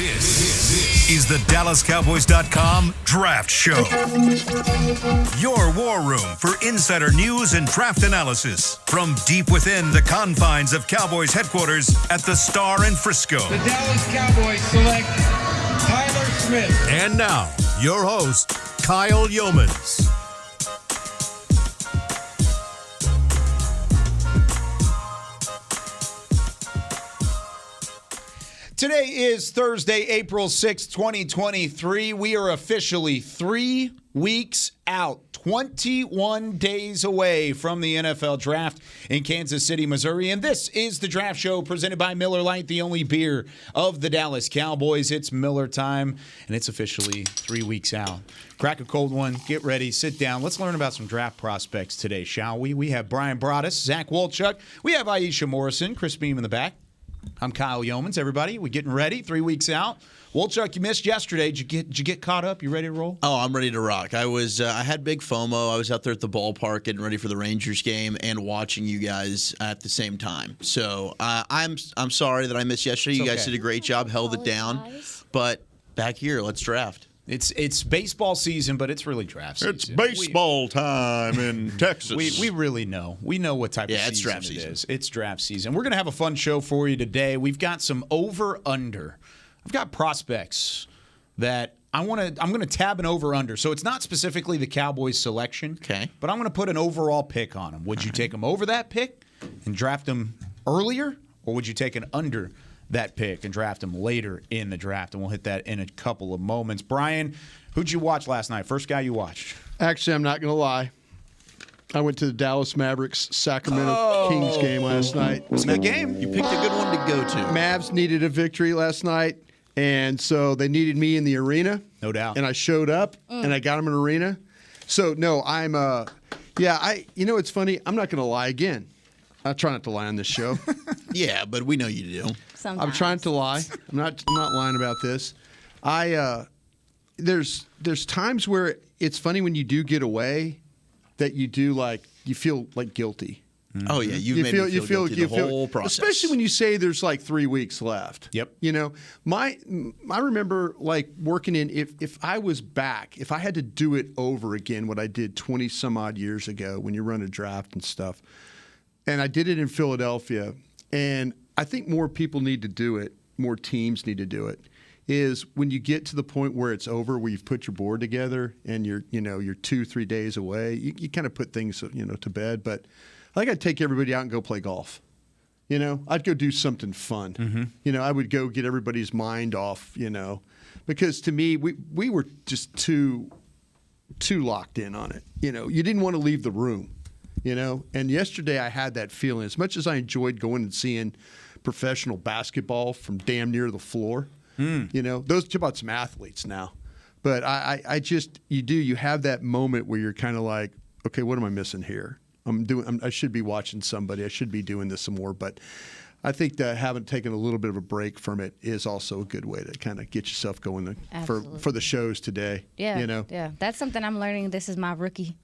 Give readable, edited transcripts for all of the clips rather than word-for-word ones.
This is the DallasCowboys.com Draft Show. Your war room for insider news and draft analysis from deep within the confines of Cowboys headquarters at the Star in Frisco. The Dallas Cowboys select Tyler Smith. And now, your host, Kyle Yeomans. Today is Thursday, April 6, 2023. We are officially 3 weeks out, 21 days away from the NFL Draft in Kansas City, Missouri. And this is the Draft Show presented by Miller Lite, the only beer of the Dallas Cowboys. It's Miller time, and it's officially 3 weeks out. Crack a cold one, get ready, sit down. Let's learn about some draft prospects today, shall we? We have Brian Broaddus, Zach Wolchuk. We have Aisha Morrison, Chris Beam in the back. I'm Kyle Yeomans, everybody. We're getting ready, 3 weeks out. Wolchuk, you missed yesterday. Did you get caught up? You ready to roll? Oh, I'm ready to rock. I had big FOMO. I was out there at the ballpark getting ready for the Rangers game and watching you guys at the same time. So I'm sorry that I missed yesterday. You guys did a great job, held it down. But back here, let's draft. It's baseball season, but it's really draft season. It's baseball time in Texas. We really know. We know what type of season it's draft it season. is. It's draft season. We're going to have a fun show for you today. We've got some over-under. I've got prospects that I'm going to tab an over-under. So it's not specifically the Cowboys selection, okay, but I'm going to put an overall pick on them. Would you take them over that pick and draft them earlier, or would you take an under that pick and draft them later in the draft? And we'll hit that in a couple of moments. Brian, who'd you watch last night? First guy you watched? Actually, I'm not going to lie. I went to the Dallas Mavericks Sacramento Kings game last night. It's a good game. You picked a good one to go to. Mavs needed a victory last night, and so they needed me in the arena. No doubt. And I showed up, and I got them in arena. So, no, I'm it's funny. I'm not going to lie again. I try not to lie on this show. Yeah, but we know you do. Sometimes. I'm trying to lie. I'm not lying about this. There's times where it's funny when you do get away that you feel like guilty. Oh yeah, you made me feel guilty the whole process. Especially when you say there's like 3 weeks left. Yep. You know, I remember like working in if I was back, if I had to do it over again, what I did 20 some odd years ago when you run a draft and stuff. And I did it in Philadelphia, and I think more people need to do it, more teams need to do it, is when you get to the point where it's over, where you've put your board together and you're 2-3 days away, you kind of put things, to bed. But I think I'd take everybody out and go play golf. I'd go do something fun. Mm-hmm. I would go get everybody's mind off, because to me, we were just too locked in on it. You didn't want to leave the room. And yesterday I had that feeling. As much as I enjoyed going and seeing professional basketball from damn near the floor, those talk about some athletes now. But you have that moment where you're kind of like, okay, what am I missing here? I should be watching somebody. I should be doing this some more. But I think that having taken a little bit of a break from it is also a good way to kind of get yourself going for the shows today. Yeah, yeah. That's something I'm learning. This is my rookie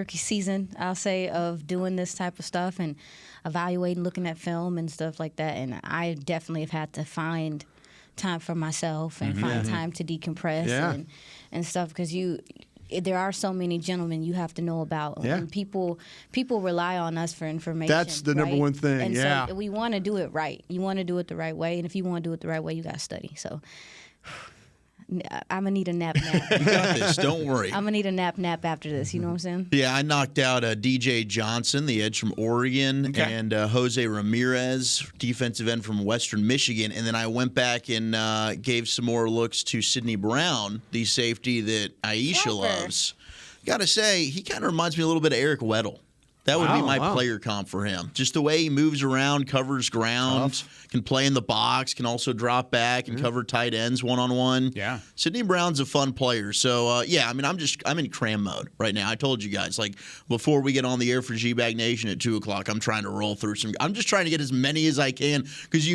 season, I'll say, of doing this type of stuff and evaluating, looking at film and stuff like that. And I definitely have had to find time for myself and find time to decompress and stuff, because there are so many gentlemen you have to know about. Yeah. And people rely on us for information. That's the number one thing. And yeah. So we want to do it right. You want to do it the right way. And if you want to do it the right way, you got to study. So I'm going to need a nap. You got this. Don't worry. I'm going to need a nap after this. You know what I'm saying? Yeah, I knocked out DJ Johnson, the edge from Oregon, and Jose Ramirez, defensive end from Western Michigan. And then I went back and gave some more looks to Sidney Brown, the safety that Aisha loves. Got to say, he kind of reminds me a little bit of Eric Weddle. That would be my player comp for him. Just the way he moves around, covers ground, can play in the box, can also drop back and cover tight ends one-on-one. Yeah. Sidney Brown's a fun player. So, I'm in cram mode right now. I told you guys, before we get on the air for G-Bag Nation at 2 o'clock, I'm trying to roll through I'm just trying to get as many as I can, because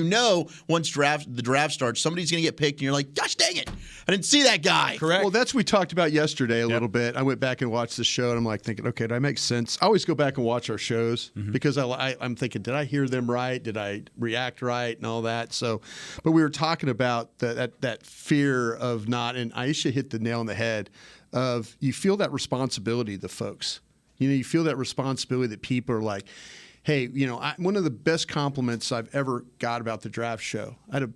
once the draft starts, somebody's going to get picked, and you're like, gosh dang it, I didn't see that guy. Correct. Well, that's what we talked about yesterday a little bit. I went back and watched the show, and I'm like thinking, okay, that makes sense. I always go back back and watch our shows because I'm thinking, did I hear them right? Did I react right and all that? So, but we were talking about that fear of not, and Aisha hit the nail on the head of you feel that responsibility, the folks. You feel that responsibility that people are like, hey, one of the best compliments I've ever got about the draft show, I had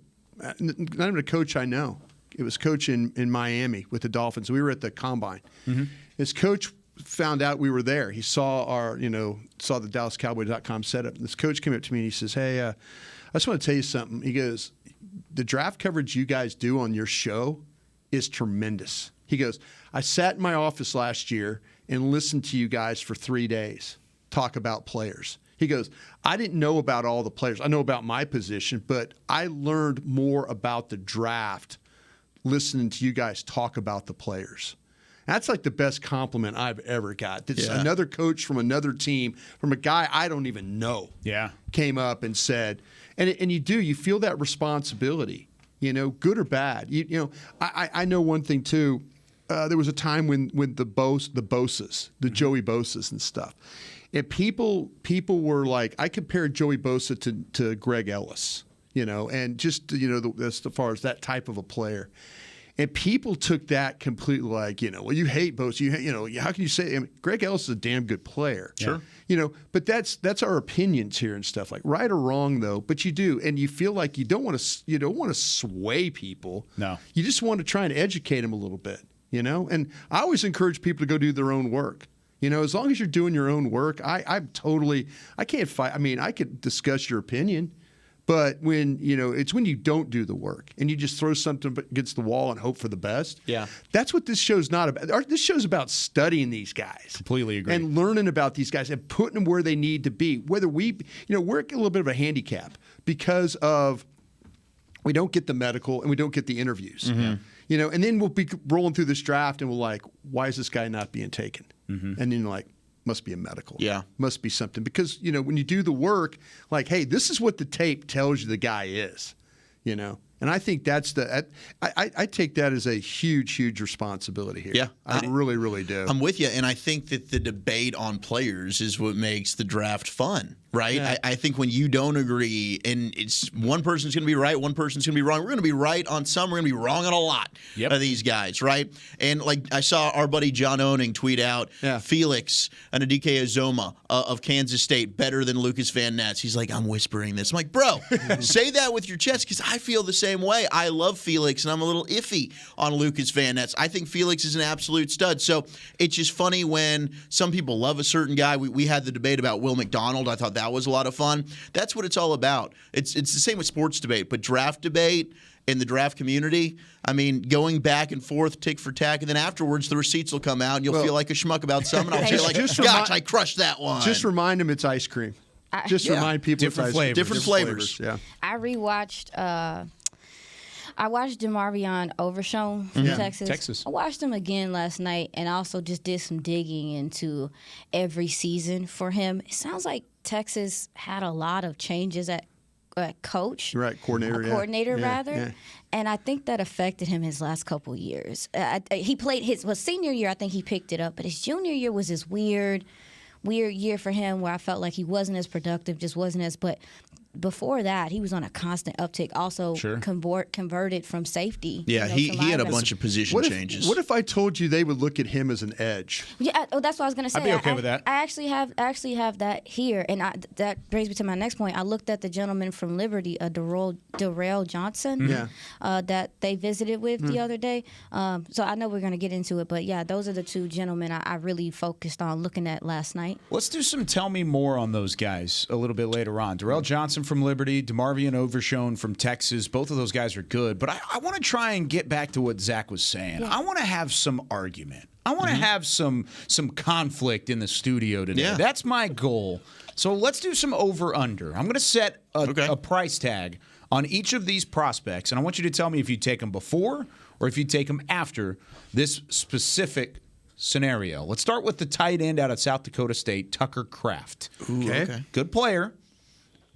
not even a coach I know. It was coach in Miami with the Dolphins. We were at the combine. His coach found out we were there. He saw saw the DallasCowboys.com setup. This coach came up to me and he says, hey, I just want to tell you something. He goes, the draft coverage you guys do on your show is tremendous. He goes, I sat in my office last year and listened to you guys for 3 days talk about players. He goes, I didn't know about all the players. I know about my position, but I learned more about the draft listening to you guys talk about the players. That's like the best compliment I've ever got. It's another coach from another team, from a guy I don't even know, came up and said, and you feel that responsibility, good or bad. I know one thing too. There was a time when the Bosas, the Joey Bosas and stuff, and people were like, I compared Joey Bosa to Greg Ellis, and just as far as that type of a player. And people took that completely like, well, you hate Bosa. How can you say? Greg Ellis is a damn good player. Sure. But that's our opinions here and stuff, like right or wrong though. But you do, and you feel like you don't want to sway people. No. You just want to try and educate them a little bit. And I always encourage people to go do their own work. As long as you're doing your own work, I can't fight. I mean, I could discuss your opinion. But when, it's when you don't do the work and you just throw something against the wall and hope for the best. Yeah. That's what this show's not about. This show's about studying these guys. Completely agree. And learning about these guys and putting them where they need to be. Whether we're a little bit of a handicap because of we don't get the medical and we don't get the interviews. And then we'll be rolling through this draft and we're like, why is this guy not being taken? And then like, must be a medical. Yeah. Must be something. Because, when you do the work, like, hey, this is what the tape tells you the guy is, And I think that's I take that as a huge, huge responsibility here. Yeah. I really, really do. I'm with you. And I think that the debate on players is what makes the draft fun, right? Yeah. I think when you don't agree and it's one person's going to be right, one person's going to be wrong. We're going to be right on some. We're going to be wrong on a lot of these guys, right? And like I saw our buddy John Owning tweet out, Felix Anadike Azoma of Kansas State better than Lucas Van Ness. He's like, I'm whispering this. I'm like, bro, say that with your chest because I feel the same way. I love Felix, and I'm a little iffy on Lucas Van Ness. I think Felix is an absolute stud. So it's just funny when some people love a certain guy. We had the debate about Will McDonald. I thought that was a lot of fun. That's what it's all about. It's the same with sports debate, but draft debate in the draft community, I mean, going back and forth, tick for tack, and then afterwards the receipts will come out, and you'll feel like a schmuck about some, and I'll say like, gosh, I crushed that one. Just remind them it's ice cream. Remind people different it's flavors. Different flavors. Yeah. I rewatched. I watched DeMarvion Overshown from Texas. I watched him again last night, and also just did some digging into every season for him. It sounds like Texas had a lot of changes at coach, right? Coordinator, rather. Yeah. And I think that affected him his last couple years. He played his senior year. I think he picked it up, but his junior year was this weird year for him where I felt like he wasn't as productive, just wasn't as. But before that, he was on a constant uptick. Also, converted from safety. Yeah, he had a bunch of position changes. What if I told you they would look at him as an edge? Yeah, that's what I was going to say. I'd be okay with that. I actually have that here, and that brings me to my next point. I looked at the gentleman from Liberty, Darrell Johnson, that they visited with the other day. So I know we're going to get into it, but yeah, those are the two gentlemen I really focused on looking at last night. Let's do some tell me more on those guys a little bit later on. Darrell Johnson from Liberty, DeMarvion Overshown from Texas. Both of those guys are good, but I want to try and get back to what Zach was saying. Yeah. I want to have some argument. I want to have some conflict in the studio today. Yeah. That's my goal. So let's do some over-under. I'm going to set a price tag on each of these prospects, and I want you to tell me if you take them before or if you take them after this specific scenario. Let's start with the tight end out of South Dakota State, Tucker Kraft. Okay. Good player.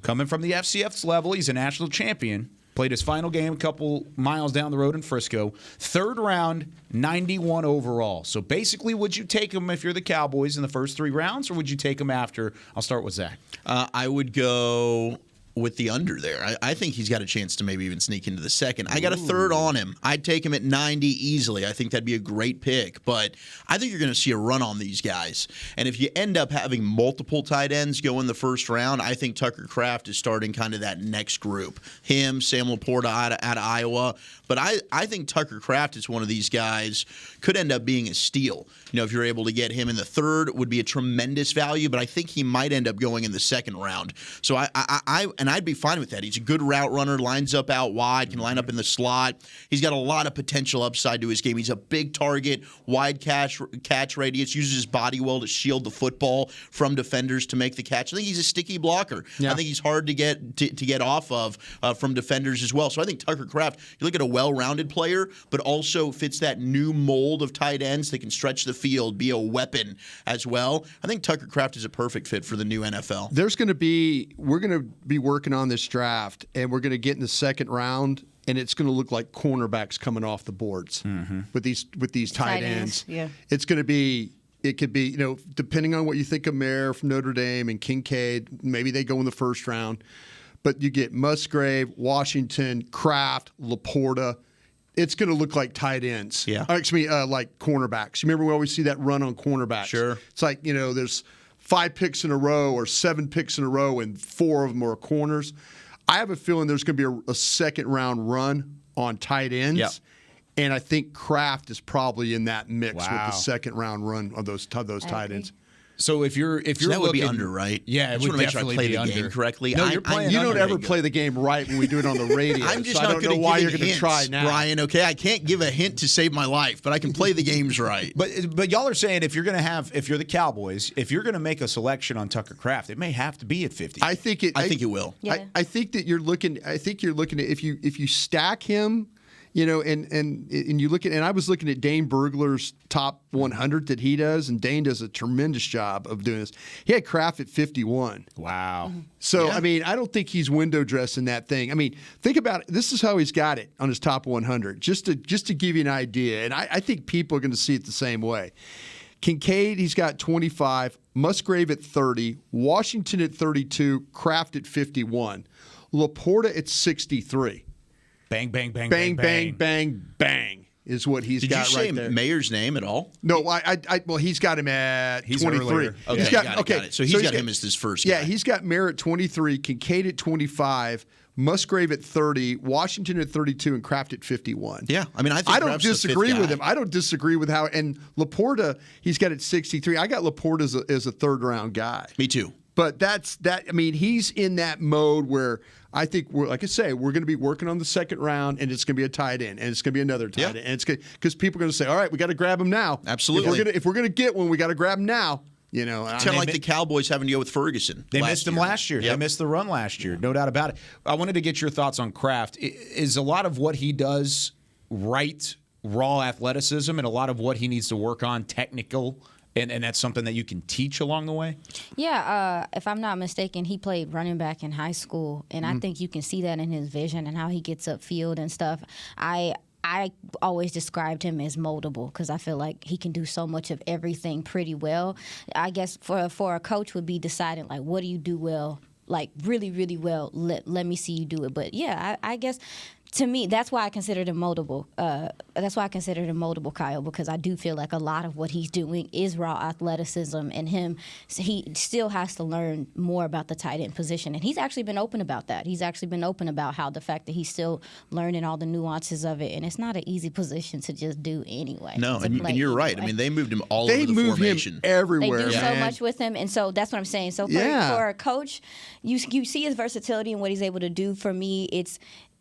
Coming from the FCS level, he's a national champion. Played his final game a couple miles down the road in Frisco. Third round, 91 overall. So basically, would you take him if you're the Cowboys in the first 3 rounds, or would you take him after? I'll start with Zach. I would go with the under there. I think he's got a chance to maybe even sneak into the second. I got a third on him. I'd take him at 90 easily. I think that'd be a great pick. But I think you're going to see a run on these guys. And if you end up having multiple tight ends go in the first round, I think Tucker Kraft is starting kind of that next group. Him, Sam Laporta out of Iowa. But I think Tucker Kraft is one of these guys, could end up being a steal. You know, if you're able to get him in the third, would be a tremendous value, but I think he might end up going in the second round. So I'd be fine with that. He's a good route runner, lines up out wide, can line up in the slot. He's got a lot of potential upside to his game. He's a big target, wide catch radius, uses his body well to shield the football from defenders to make the catch. I think he's a sticky blocker. Yeah. I think he's hard to get off of from defenders as well. So I think Tucker Kraft, you look at a well-rounded player, but also fits that new mold of tight ends that can stretch the field, be a weapon as well. I think Tucker Kraft is a perfect fit for the new NFL. We're going to be working on this draft, and we're going to get in the second round, and it's going to look like cornerbacks coming off the boards with these tight ends. Yeah. It could be, depending on what you think of Mayer from Notre Dame and Kincaid, maybe they go in the first round. But you get Musgrave, Washington, Kraft, Laporta. It's going to look like tight ends. Yeah. Like cornerbacks. You remember we always see that run on cornerbacks? Sure. It's like, there's 5 picks in a row or 7 picks in a row, and 4 of them are corners. I have a feeling there's going to be a second-round run on tight ends. Yep. And I think Kraft is probably in that mix with the second-round run of those tight ends. So if you're that looking, would be under, right? Yeah, it would definitely play be the under. game correctly. No, you're playing You under. don't ever play the game right when we do it on the radio. I'm just so I not don't know why you're going to try now, Brian. Okay, I can't give a hint to save my life, but I can play the games right. But y'all are saying if you're the Cowboys, if you're going to make a selection on Tucker Kraft, it may have to be at 50. I think it will. Yeah. I think that you're looking. I think you're looking at if you stack him. And you look at, and I was looking at Dane Burglar's top 100 that he does, and Dane does a tremendous job of doing this. He had Kraft at 51. Wow. So, I mean, I don't think he's window dressing that thing. I mean, think about it. This is how he's got it on his top 100, just to give you an idea. And I think people are going to see it the same way. Kincaid, he's got 25. Musgrave at 30. Washington at 32. Kraft at 51. Laporta at 63. Bang, bang, bang, bang, bang, bang, bang is what he's got right there. Did you say Mayer's name at all? No, well, he's got him at 23. Earlier. Okay, got it. So he's got him as his first guy. Yeah, he's got Mayer at 23, Kincaid at 25, Musgrave at 30, Washington at 32, and Kraft at 51. Yeah, I mean, I don't disagree with him. I don't disagree with how – and Laporta, he's got at 63. I got Laporta as a third-round guy. Me too. But that's that. I mean, he's in that mode where I think we're going to be working on the second round, and it's going to be a tight end, and it's going to be another tight end, and it's because people are going to say, "All right, we got to grab him now." Absolutely. If we're going to get one, we got to grab him now. Kind of like the Cowboys having to go with Ferguson. They missed him last year. Yep. They missed the run last year, no doubt about it. I wanted to get your thoughts on Kraft. Is a lot of what he does raw athleticism, and a lot of what he needs to work on technical? And that's something that you can teach along the way? Yeah, if I'm not mistaken, he played running back in high school, and I think you can see that in his vision and how he gets upfield and stuff. I always described him as moldable because I feel like he can do so much of everything pretty well. I guess for a coach would be deciding, like, what do you do well? Like, really, really well. Let me see you do it. But, yeah, I guess – to me, that's why I considered him moldable. Kyle, because I do feel like a lot of what he's doing is raw athleticism, and he still has to learn more about the tight end position. And he's actually been open about that. He's actually been open about how the fact that he's still learning all the nuances of it, and it's not an easy position to just do anyway. No, and you're right. I mean, they moved him all over the formation. Him everywhere. They do so much with him, and so that's what I'm saying. So for a coach, you see his versatility and what he's able to do. For me, it's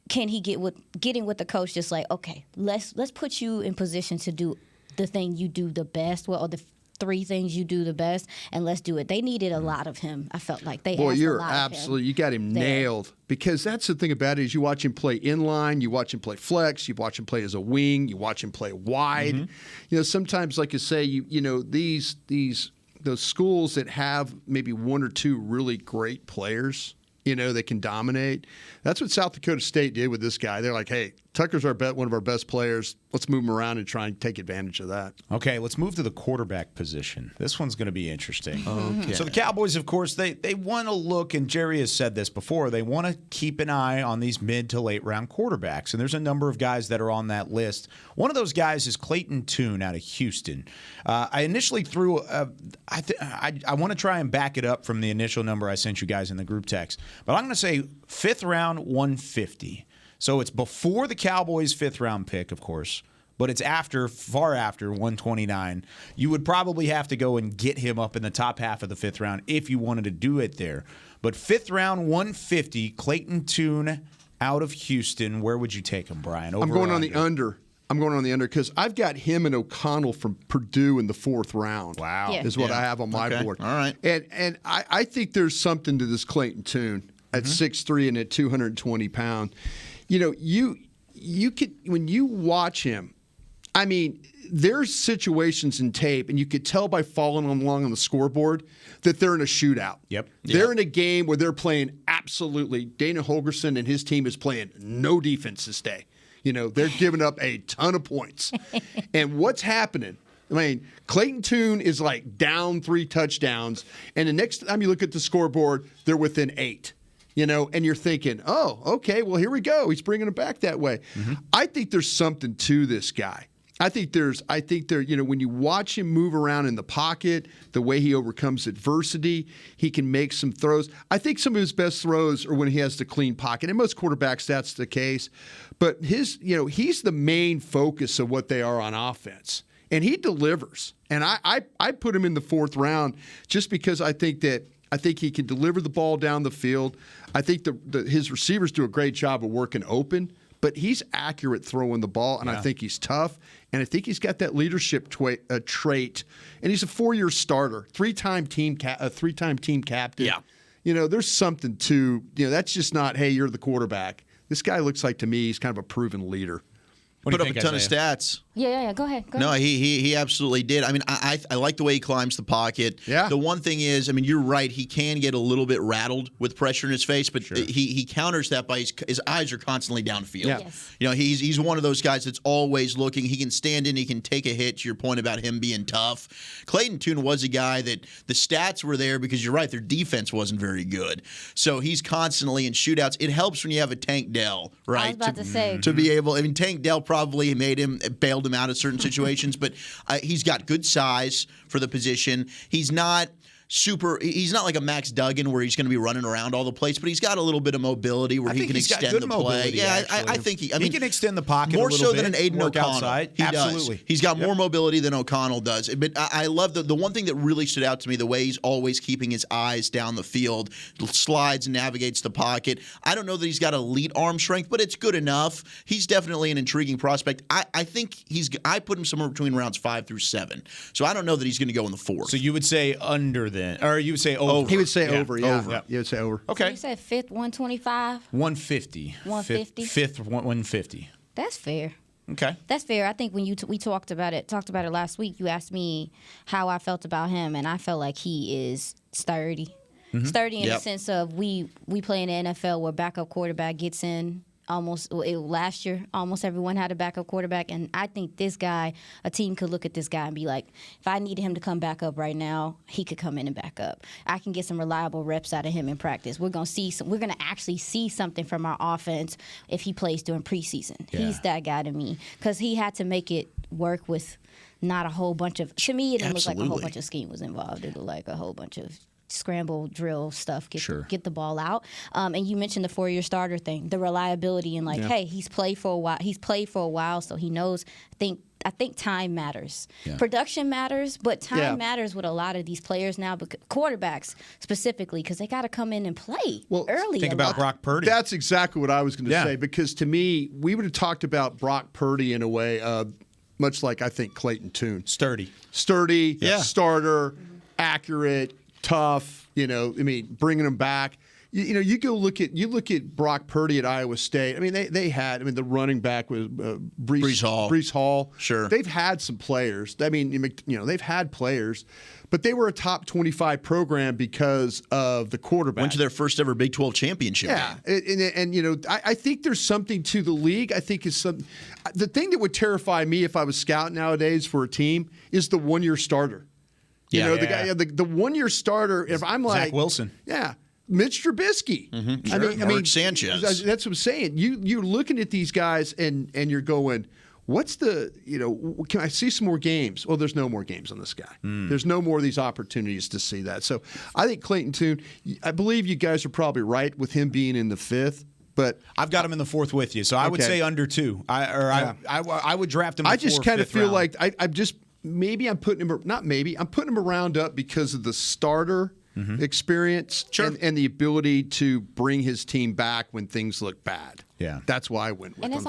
can he getting with the coach just like, okay, let's put you in position to do the thing you do the best, or the 3 things you do the best, and let's do it. They needed a lot of him. I felt like they asked a lot of him. Boy, you're absolutely – you got him nailed, because that's the thing about it is you watch him play inline, you watch him play flex, you watch him play as a wing, you watch him play wide. Sometimes, like you say, those schools that have maybe 1 or 2 really great players, They can dominate. That's what South Dakota State did with this guy. They're like, hey, Tucker's one of our best players. Let's move him around and try and take advantage of that. Okay, let's move to the quarterback position. This one's going to be interesting. Okay. So the Cowboys, of course, they want to look, and Jerry has said this before, they want to keep an eye on these mid to late round quarterbacks. And there's a number of guys that are on that list. One of those guys is Clayton Tune out of Houston. I initially threw, I want to try and back it up from the initial number I sent you guys in the group text. But I'm going to say 5th round, 150. So it's before the Cowboys' 5th round pick, of course, but it's far after 129. You would probably have to go and get him up in the top half of the 5th round if you wanted to do it there. But 5th round, 150, Clayton Tune out of Houston. Where would you take him, Brian? I'm going on the under. I'm going on the under because I've got him and O'Connell from Purdue in the 4th round. Wow. Yeah. Is what I have on my board. All right. And I think there's something to this Clayton Tune at 6'3" and at 220 pounds. You could, when you watch him, I mean, there's situations in tape, and you could tell by following along on the scoreboard that they're in a shootout. Yep. They're in a game where they're playing absolutely. Dana Holgerson and his team is playing no defense this day. They're giving up a ton of points. And what's happening? I mean, Clayton Tune is like down 3 touchdowns, and the next time you look at the scoreboard, they're within 8. And you're thinking, oh, okay, well, here we go. He's bringing it back that way. I think there's something to this guy. I think there, when you watch him move around in the pocket, the way he overcomes adversity, he can make some throws. I think some of his best throws are when he has the clean pocket. And most quarterbacks, that's the case. But he's the main focus of what they are on offense. And he delivers. And I put him in the 4th round just because I think he can deliver the ball down the field. I think his receivers do a great job of working open, but he's accurate throwing the ball, and I think he's tough, and I think he's got that leadership trait. And he's a 4-year starter, 3-time team captain. Yeah. There's something to that's just not, hey, you're the quarterback. This guy looks like, to me, he's kind of a proven leader. Put up a ton of stats. Yeah. Go ahead. No, he absolutely did. I mean, I like the way he climbs the pocket. Yeah. The one thing is, I mean, you're right. He can get a little bit rattled with pressure in his face, but he counters that by his eyes are constantly downfield. Yeah. Yes. He's one of those guys that's always looking. He can stand in. He can take a hit. To your point about him being tough, Clayton Tune was a guy that the stats were there because you're right. Their defense wasn't very good, so he's constantly in shootouts. It helps when you have a Tank Dell, right? I was about to say. To be able, I mean, Tank Dell probably bailed him out of certain situations, but he's got good size for the position. He's not like a Max Duggan where he's going to be running around all the place, but he's got a little bit of mobility where he can extend the play. Yeah, I think he can extend the pocket more a little so bit, than an Aiden work O'Connell. outside. He Absolutely. does. He's got more mobility than O'Connell does. But I love the one thing that really stood out to me, the way he's always keeping his eyes down the field, slides and navigates the pocket. I don't know that he's got elite arm strength, but it's good enough. He's definitely an intriguing prospect. I think I put him somewhere between rounds 5 through 7. So I don't know that he's going to go in the 4th. So you would say under then, or you would say over. He would say over, yeah. Over. He would say over. Okay. So you said 5th, 125? 150. 150? 5th, 150. That's fair. Okay. That's fair. I think when we talked about it last week, you asked me how I felt about him, and I felt like he is sturdy. Sturdy in the sense of we play in the NFL where backup quarterback gets in. Last year, almost everyone had a backup quarterback, and I think this guy, a team could look at this guy and be like, if I needed him to come back up right now, he could come in and back up. I can get some reliable reps out of him in practice. We're gonna actually see something from our offense if he plays during preseason. Yeah. He's that guy to me because he had to make it work with not a whole bunch of. To me, it didn't look like a whole bunch of scheme was involved. It looked like a whole bunch of scramble drill stuff, get the ball out. And you mentioned the 4-year starter thing, the reliability and hey, he's played for a while, so he knows. I think time matters. Yeah. Production matters, but time matters with a lot of these players now, because quarterbacks specifically, because they got to come in and play early. Think about Brock Purdy. That's exactly what I was going to say, because to me, we would have talked about Brock Purdy in a way, much like I think Clayton Tune. Sturdy, starter, accurate, tough, bringing him back. you look at Brock Purdy at Iowa State. I mean, they had. I mean, the running back was Breece Hall. Breece Hall. Sure. They've had some players. I mean, they've had players, but they were a top 25 program because of the quarterback. Went to their first ever Big 12 championship game. And I think there's something to the league. I think is some. The thing that would terrify me if I was scouting nowadays for a team is the 1-year starter. The guy, the 1-year starter. If I'm like Zach Wilson, Mitch Trubisky. Mm-hmm. Sure. Mark Sanchez. That's what I'm saying. You're looking at these guys and you're going, what's the, can I see some more games? Well, there's no more games on this guy. There's no more of these opportunities to see that. So I think Clayton Tune, I believe you guys are probably right with him being in the 5th. But I've got him in the 4th with you, so I would say under 2. I would draft him. I just kind of feel round. like I'm putting him. I'm putting him around up because of the starter experience and the ability to bring his team back when things look bad. Yeah, that's why I went with him. And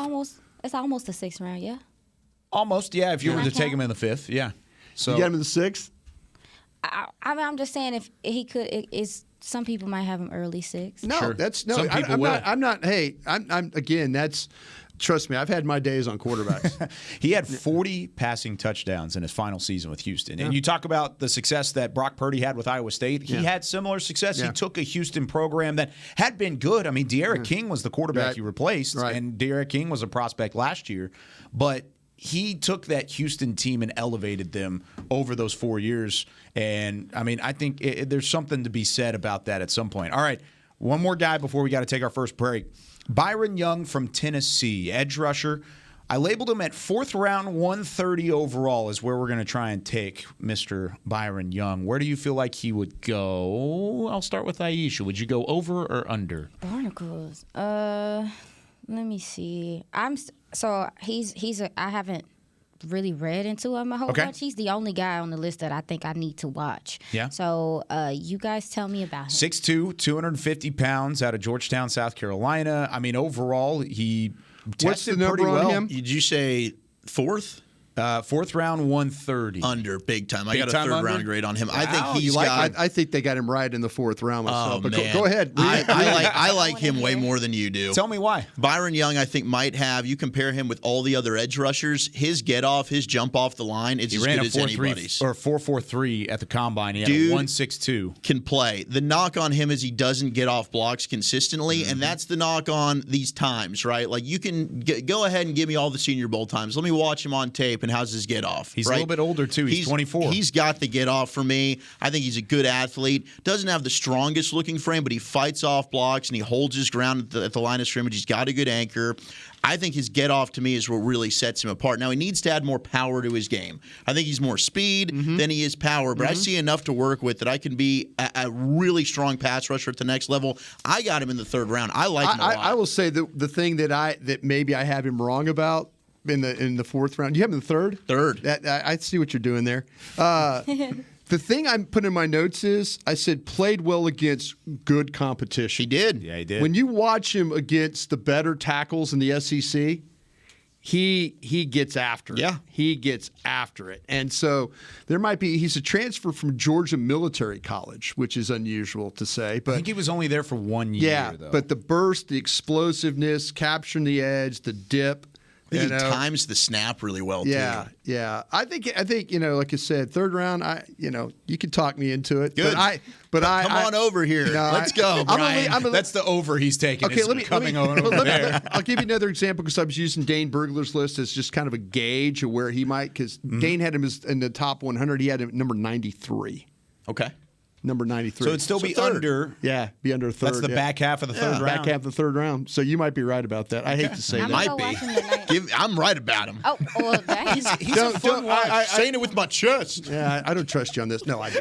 it's almost the 6th round, yeah. Almost, yeah. If you were to take him in the 5th, yeah. So you got him in the 6th. I'm just saying if he could, some people might have him early 6th. No, that's no. Some people will. I'm not. Hey, I'm again. That's. Trust me, I've had my days on quarterbacks. He had 40 passing touchdowns in his final season with Houston. And you talk about the success that Brock Purdy had with Iowa State. He had similar success. He took a Houston program that had been good. I mean, De'Ara King was the quarterback he replaced, and De'Ara King was a prospect last year. But he took that Houston team and elevated them over those 4 years. And, I mean, I think there's something to be said about that at some point. All right, one more guy before we got to take our first break. Byron Young from Tennessee, edge rusher. I labeled him at 4th round, 130 overall is where we're going to try and take Mr. Byron Young. Where do you feel like he would go? I'll start with Aisha. Would you go over or under? Barnacles. Let me see. I haven't really read into him a whole bunch. He's the only guy on the list that I think I need to watch. Yeah. So you guys tell me about him. 6'2", 250 pounds out of Georgetown, South Carolina. I mean, overall, he tested pretty well. Him? Did you say 4th? 4th round, 130. Under, big time. I got a 3rd round grade on him. Wow, I think he's got. I think they got him right in the 4th round myself. But man. Go ahead. I like him way more than you do. Tell me why. Byron Young, I think, might have. You compare him with all the other edge rushers. His get off, his jump off the line, it's as good as anybody's. Or 4.43 at the combine. He had a 1.62. Can play. The knock on him is he doesn't get off blocks consistently, and that's the knock on these times, right? Like you can go ahead and give me all the Senior Bowl times. Let me watch him on tape, and how's his get off? He's a little bit older, too. He's 24. He's got the get off for me. I think he's a good athlete. Doesn't have the strongest looking frame, but he fights off blocks and he holds his ground at the line of scrimmage. He's got a good anchor. I think his get off to me is what really sets him apart. Now, he needs to add more power to his game. I think he's more speed than he is power, but I see enough to work with that I can be a really strong pass rusher at the next level. I got him in the 3rd round. I like him a lot. I will say the thing that maybe I have him wrong about in the 4th round. You have him in the 3rd? 3rd. I see what you're doing there. The thing I'm putting in my notes is I said played well against good competition. He did. Yeah, he did. When you watch him against the better tackles in the SEC, he gets after it. Yeah. He gets after it. And so he's a transfer from Georgia Military College, which is unusual to say. But I think he was only there for 1 year, though. But the burst, the explosiveness, capturing the edge, the dip. I think he times the snap really well, too. Yeah. I think like I said, 3rd round, you can talk me into it. Good. But come on over here. Let's go, Brian. That's the over he's taking. Okay, let me over there. I'll give you another example because I was using Dane Burglar's list as just kind of a gauge of where he might, because Dane had him in the top 100. He had him at number 93. Okay. Number 93. So it'd still be under. Yeah, be under 3rd. That's the back half of the 3rd round. Back half of the 3rd round. So you might be right about that. I hate to say that. Might be. I'm right about him. Oh, well, he's a fun watch. Saying it with my chest. Yeah, I don't trust you on this. No, I do.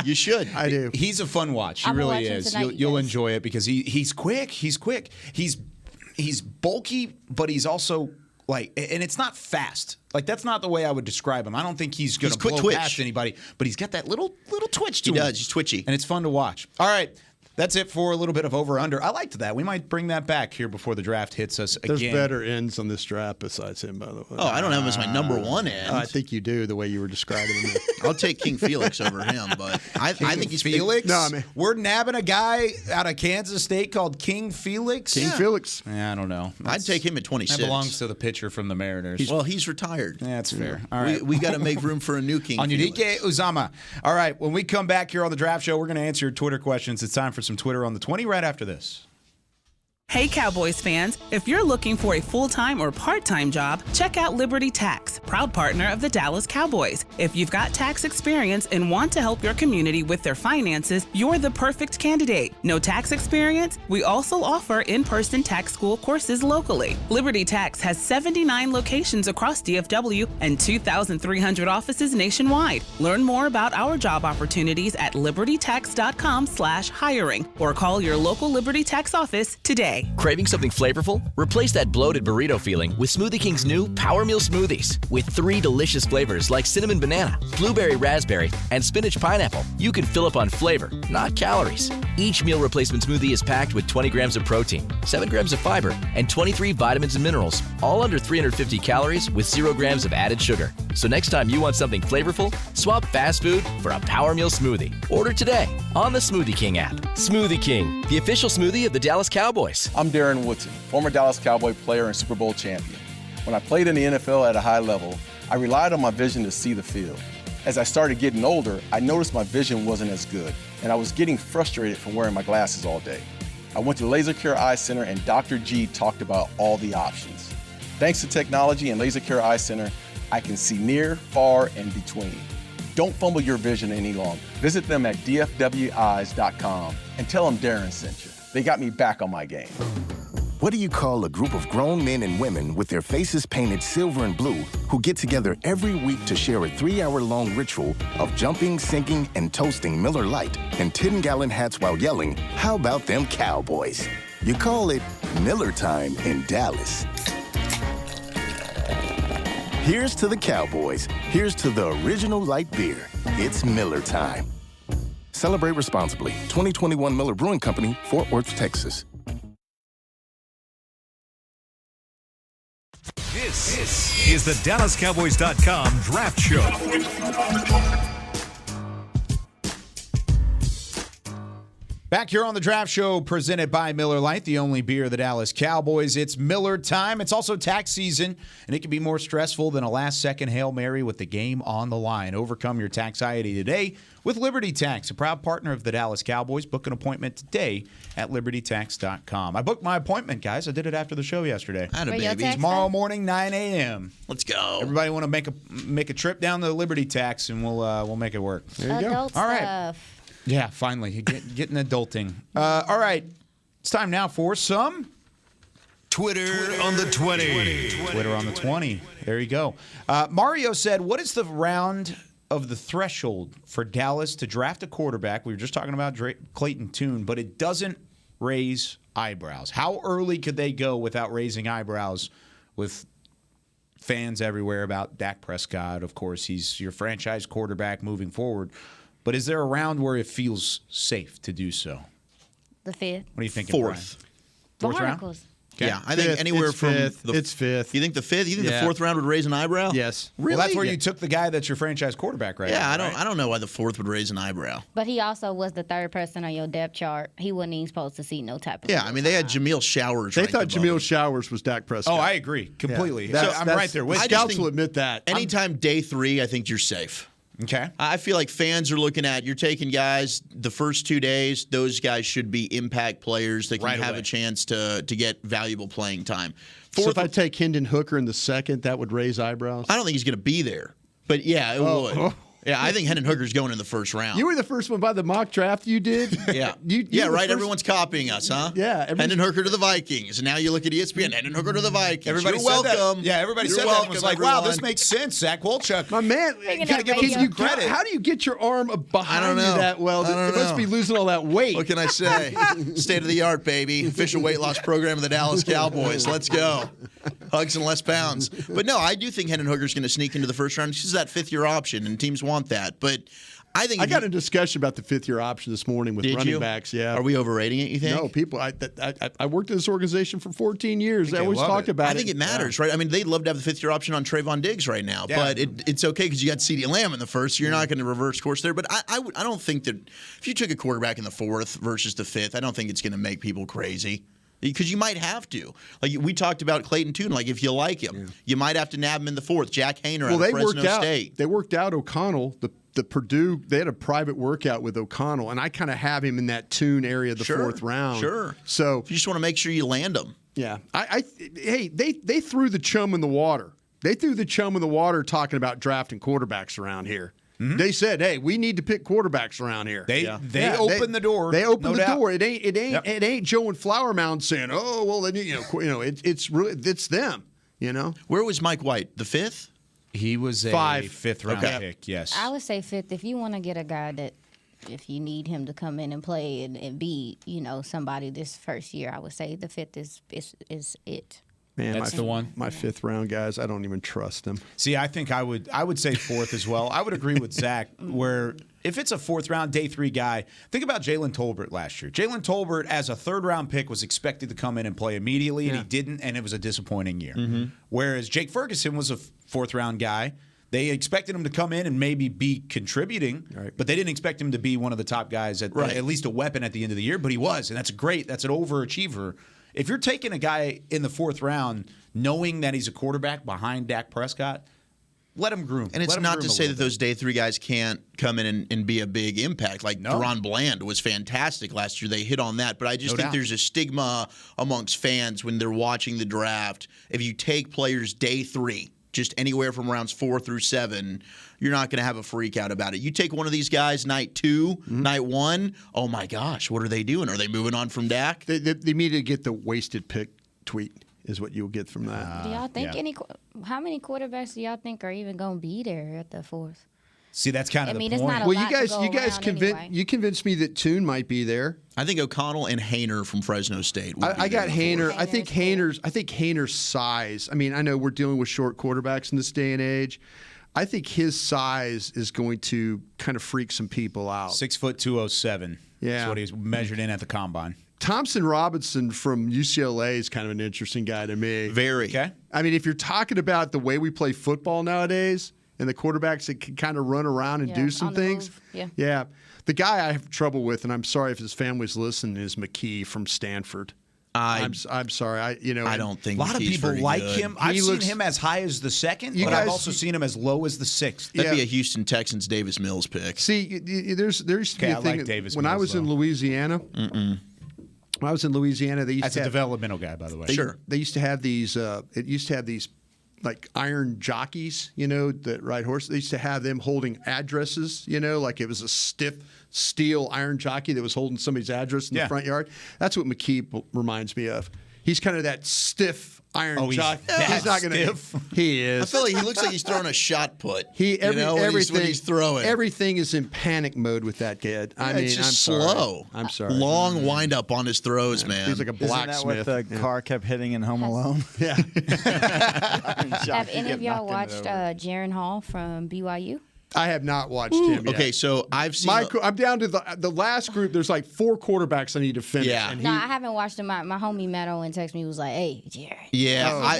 You should. I do. He's a fun watch. He really is. You'll enjoy it because he's quick. He's quick. He's bulky, but he's also and it's not fast. That's not the way I would describe him. I don't think he's going to blow past anybody, but he's got that little twitch to him. He does. He's twitchy. And it's fun to watch. All right. That's it for a little bit of over-under. I liked that. We might bring that back here before the draft hits us again. There's better ends on this draft besides him, by the way. Oh, I don't have him as my number one end. I think you do, the way you were describing him. I'll take King Felix over him, but I think he's Felix? No, I mean- We're nabbing a guy out of Kansas State called King Felix? King Felix. Yeah, I don't know. I'd take him at 26. That belongs to the pitcher from the Mariners. He's retired. Yeah, that's fair. All right. We got to make room for a new King Felix. Onyedike Uzama. All right, when we come back here on the Draft Show, we're going to answer your Twitter questions. It's time for some Twitter on the 20 right after this. Hey Cowboys fans, if you're looking for a full-time or part-time job, check out Liberty Tax, proud partner of the Dallas Cowboys. If you've got tax experience and want to help your community with their finances, you're the perfect candidate. No tax experience? We also offer in-person tax school courses locally. Liberty Tax has 79 locations across DFW and 2,300 offices nationwide. Learn more about our job opportunities at libertytax.com/hiring or call your local Liberty Tax office today. Craving something flavorful? Replace that bloated burrito feeling with Smoothie King's new Power Meal Smoothies. With 3 delicious flavors like cinnamon banana, blueberry raspberry, and spinach pineapple, you can fill up on flavor, not calories. Each meal replacement smoothie is packed with 20 grams of protein, 7 grams of fiber, and 23 vitamins and minerals, all under 350 calories with 0 grams of added sugar. So next time you want something flavorful, swap fast food for a Power Meal Smoothie. Order today on the Smoothie King app. Smoothie King, the official smoothie of the Dallas Cowboys. I'm Darren Woodson, former Dallas Cowboy player and Super Bowl champion. When I played in the NFL at a high level, I relied on my vision to see the field. As I started getting older, I noticed my vision wasn't as good, and I was getting frustrated from wearing my glasses all day. I went to Laser Care Eye Center, and Dr. G talked about all the options. Thanks to technology and Laser Care Eye Center, I can see near, far, and between. Don't fumble your vision any longer. Visit them at dfweyes.com and tell them Darren sent you. They got me back on my game. What do you call a group of grown men and women with their faces painted silver and blue who get together every week to share a 3-hour-long ritual of jumping, singing, and toasting Miller Lite in 10-gallon hats while yelling, "How about them Cowboys?" You call it Miller Time in Dallas. Here's to the Cowboys. Here's to the original light beer. It's Miller Time. Celebrate responsibly. 2021 Miller Brewing Company, Fort Worth, Texas. This is the DallasCowboys.com Draft Show. Back here on the Draft Show, presented by Miller Lite, the only beer of the Dallas Cowboys. It's Miller time. It's also tax season, and it can be more stressful than a last-second Hail Mary with the game on the line. Overcome your taxiety today with Liberty Tax, a proud partner of the Dallas Cowboys. Book an appointment today at libertytax.com. I booked my appointment, guys. I did it after the show yesterday. Atta baby. Tomorrow morning, 9 a.m. Let's go. Everybody want to make a trip down to Liberty Tax, and we'll make it work. There you go. Adult All right. stuff. Yeah, finally, getting adulting. All right, it's time now for some Twitter on the 20. Twitter on the 20. There you go. Mario said, what is the round of the threshold for Dallas to draft a quarterback? We were just talking about Clayton Tune, but it doesn't raise eyebrows. How early could they go without raising eyebrows with fans everywhere about Dak Prescott? Of course, he's your franchise quarterback moving forward. But is there a round where it feels safe to do so? The 5th. What are you thinking, Fourth. Brian? Fourth round? Barnacles. Okay. Yeah, I think anywhere It's from fifth. It's fifth. You think the fifth? You think Yeah. the fourth round would raise an eyebrow? Yes. Really? Well, that's where you took the guy that's your franchise quarterback right Yeah, now, I don't know why the fourth would raise an eyebrow. But he also was the 3rd person on your depth chart. He wasn't even supposed to see no type of. Yeah, I mean they had Jameel Showers. They ranked thought above him. Jameel Showers was Dak Prescott. Oh, I agree completely. Yeah. I'm right there with I you. just Scouts think- will admit that. Anytime day 3, I think you're safe. Okay. I feel like fans are looking at you're taking guys the first 2 days. Those guys should be impact players that can Right have away. a chance to get valuable playing time. So Fourth, if I take Hendon Hooker in the 2nd, that would raise eyebrows? I don't think he's going to be there, but yeah, it would. Yeah, I think Hendon Hooker's going in the first round. You were the first one by the mock draft you did? Yeah. You Yeah, were right. first- Everyone's copying us, huh? Yeah, Hendon Hooker to the Vikings. And now you look at ESPN, Hendon Hooker to the Vikings. Everybody You're said welcome. that. Yeah, everybody You're said that. welcome, And was like, wow, this everyone. makes sense. Zach Wolchuk. My man, Bringing can that you radio. get- Credit. how do you get your arm behind I don't you know. that well? I don't It must know. be losing all that weight. What can I say? State of the art, baby. Official weight loss program of the Dallas Cowboys. Let's go. Hugs and less pounds. But no, I do think Hendon Hooker's going to sneak into the first round. This is that 5th-year option, and teams want that. But I think I got a discussion about the fifth-year option this morning with running backs. Yeah, are we overrating it? You think? No, people. I worked at this organization for 14 years. I always talked about it. I think it matters, right? I mean, they'd love to have the fifth-year option on Trayvon Diggs right now, but it's okay because you got CeeDee Lamb in the first, so you're not going to reverse course there. But I don't think that if you took a quarterback in the fourth versus the fifth, I don't think it's going to make people crazy. Because you might have to. Like we talked about Clayton Tune. Like if you like him, you might have to nab him in the fourth. Jack Hayner out of Fresno State. They worked out O'Connell. The Purdue, they had a private workout with O'Connell, and I kind of have him in that Tune area of the fourth round. Sure. So you just want to make sure you land him. Yeah. Hey, they threw the chum in the water. They threw the chum in the water talking about drafting quarterbacks around here. Mm-hmm. They said, "Hey, we need to pick quarterbacks around here." They opened the door. They opened the door. It ain't Joe and Flower Mound saying, "Oh, well, then it's them." You know. Where was Mike White? The fifth? He was a fifth-round pick. Yes. I would say fifth. If you want to get a guy that, if you need him to come in and play and be, somebody this first year, I would say the fifth is it. Man, that's the one. My fifth-round guys, I don't even trust them. See, I think I would say fourth as well. I would agree with Zach where if it's a fourth-round, day three guy, think about Jalen Tolbert last year. Jalen Tolbert, as a third-round pick, was expected to come in and play immediately, and he didn't, and it was a disappointing year. Mm-hmm. Whereas Jake Ferguson was a fourth-round guy. They expected him to come in and maybe be contributing, but they didn't expect him to be one of the top guys, at least a weapon at the end of the year, but he was, and that's great. That's an overachiever. If you're taking a guy in the fourth round knowing that he's a quarterback behind Dak Prescott, let him groom. And it's not to say that those day three guys can't come in and be a big impact. Like Deron Bland was fantastic last year. They hit on that. But I just think there's a stigma amongst fans when they're watching the draft. If you take players day three, just anywhere from rounds 4 through 7, you're not going to have a freak out about it. You take one of these guys night 2, night 1, oh my gosh, what are they doing? Are they moving on from Dak? They immediately get the wasted pick tweet is what you'll get from that. Do y'all think how many quarterbacks do y'all think are even going to be there at the fourth? See, that's kind of the point. It's not a lot you guys convinced me that Tune might be there. I think O'Connell and Hayner from Fresno State. I got Hayner. I think Hayner's size. I mean, I know we're dealing with short quarterbacks in this day and age. I think his size is going to kind of freak some people out. 6 foot 207. Yeah, that's what he's measured in at the combine. Thompson Robinson from UCLA is kind of an interesting guy to me. Very. Okay. I mean, if you're talking about the way we play football nowadays, and the quarterbacks that can kind of run around and do some things. Yeah. The guy I have trouble with, and I'm sorry if his family's listening, is McKee from Stanford. I'm sorry. I don't think a lot of people like him. I've seen him as high as the second, but I've also seen him as low as the sixth. That'd be a Houston Texans Davis Mills pick. See, there used to be a thing like Davis when Mills, I was in Louisiana. When I was in Louisiana, they used That's to a developmental guy, by the way. They used to have these. It used to have these. Like iron jockeys, that ride horses. They used to have them holding addresses, like it was a stiff steel iron jockey that was holding somebody's address in the front yard. That's what McKee reminds me of. He's kind of that stiff iron jockey. He's not going to. He is. I feel like he looks like he's throwing a shot put. Everything when he's throwing. Everything is in panic mode with that kid. I mean, it's just I'm slow. I'm sorry. Long wind up on his throws, man. He's like a blacksmith. Isn't that what the car kept hitting in Home Alone? Yeah. Have any of y'all watched Jaron Hall from BYU? I have not watched him yet. Okay, so I've seen. I'm down to the last group. There's like 4 quarterbacks I need to finish. Yeah. No, I haven't watched him. My homie Meadow and text me was like, "Hey, Jared." Yeah,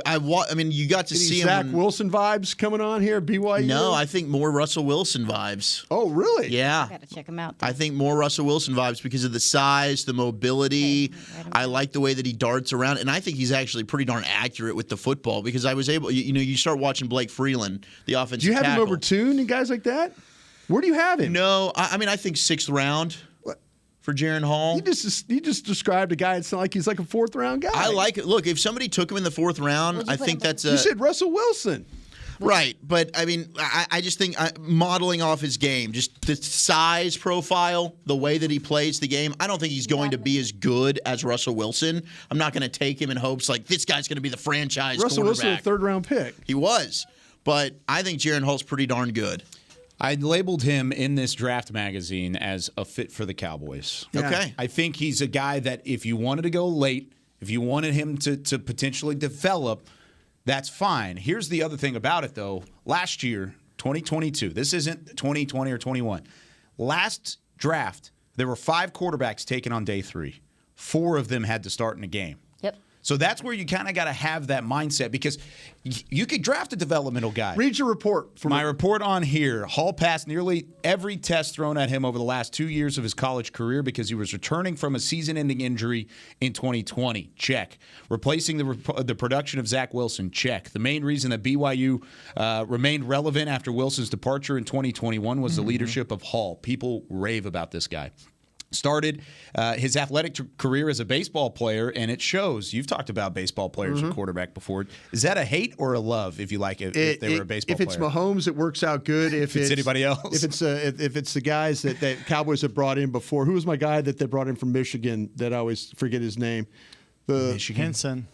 I mean, you got to see him. Zach Wilson vibes coming on here, BYU. No, I think more Russell Wilson vibes. Oh, really? Yeah. I gotta check him out. I think more Russell Wilson vibes because of the size, the mobility. I like the way that he darts around, and I think he's actually pretty darn accurate with the football because I was able. You start watching Blake Freeland, the offensive. Do you have tackle. him over Tune and guys like that? Where do you have him? No, I mean I think 6th round for Jaron Hall. You just described a guy. It's not like he's like a 4th round guy. I like it. Look, if somebody took him in the 4th round, I think that's You said Russell Wilson. Right, but I mean, I just think modeling off his game, just the size profile, the way that he plays the game, I don't think he's going to be as good as Russell Wilson. I'm not going to take him in hopes like this guy's going to be the franchise Russell quarterback. Wilson, a 3rd round pick. He was, but I think Jaron Hall's pretty darn good. I labeled him in this draft magazine as a fit for the Cowboys. Yeah. Okay. I think he's a guy that if you wanted to go late, if you wanted him to potentially develop, that's fine. Here's the other thing about it, though. Last year, 2022. This isn't 2020 or 21. Last draft, there were 5 quarterbacks taken on day 3. 4 of them had to start in a game. Yep. So that's where you kind of got to have that mindset because you could draft a developmental guy. Read your report. My report on here. Hall passed nearly every test thrown at him over the last 2 years of his college career because he was returning from a season-ending injury in 2020. Check. Replacing the production of Zach Wilson. Check. The main reason that BYU remained relevant after Wilson's departure in 2021 was the leadership of Hall. People rave about this guy. Started his athletic career as a baseball player, and it shows. You've talked about baseball players and quarterback before. Is that a hate or a love, if you like it, if they were a baseball player? If it's Mahomes, it works out good. If it's anybody else? If it's the guys that Cowboys have brought in before. Who was my guy that they brought in from Michigan that I always forget his name? Henson.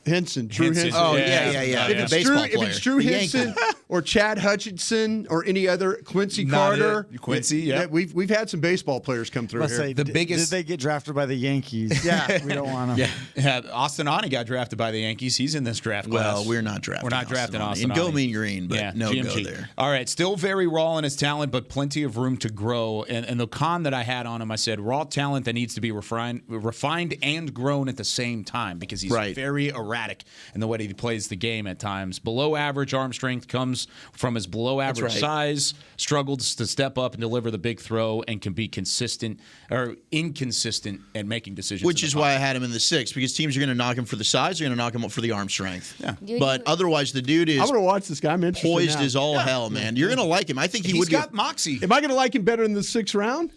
Drew Henson. Oh, yeah. If it's Drew Henson or Chad Hutchinson or any other, Quincy Carter. Quincy, yeah. We've had some baseball players come through here. Say, the biggest. Did they get drafted by the Yankees? Yeah. We don't want them. Yeah. Austin Ani got drafted by the Yankees. He's in this draft class. Well, we're not drafting. We're not drafting Austin And Ani. go Mean Green, but no GMG. go there. All right, still very raw in his talent, but plenty of room to grow. And the con that I had on him, I said raw talent that needs to be refined and grown at the same time because he's very erratic in the way he plays the game at times. Below average arm strength comes from his below average size, struggles to step up and deliver the big throw, and can be consistent or inconsistent at making decisions. Which is why I had him in the 6th, because teams are going to knock him for the size, they're going to knock him up for the arm strength. Yeah. But otherwise, the dude is I'm going to watch this guy. I'm interested poised now. as all hell, man. You're going to like him. I think he's got moxie. Am I going to like him better in the 6th round?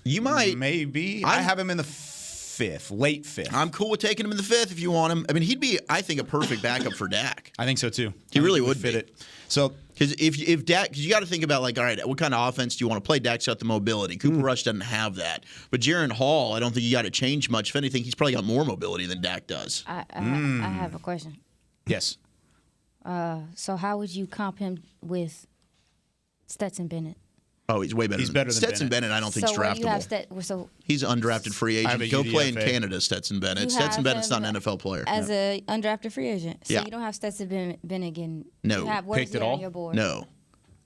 You might. Maybe. I have him in the 5th, late 5th. I'm cool with taking him in the 5th if you want him. I mean, he'd be, I think, a perfect backup for Dak. I think so too. He really would fit be. it. So, because if Dak, because you got to think about like, all right, what kind of offense do you want to play? Dak's got the mobility. Cooper Rush doesn't have that. But Jaron Hall, I don't think you got to change much. If anything, he's probably got more mobility than Dak does. I have a question. Yes. So how would you comp him with Stetson Bennett? Oh, he's way better. He's better than Stetson Bennett. I don't think is draftable. He's an undrafted free agent. Go play in Canada, Stetson Bennett. Stetson Bennett's not an NFL player. As an undrafted free agent. So Yeah. you don't have Stetson Bennett getting. No. Where's he on your board? No.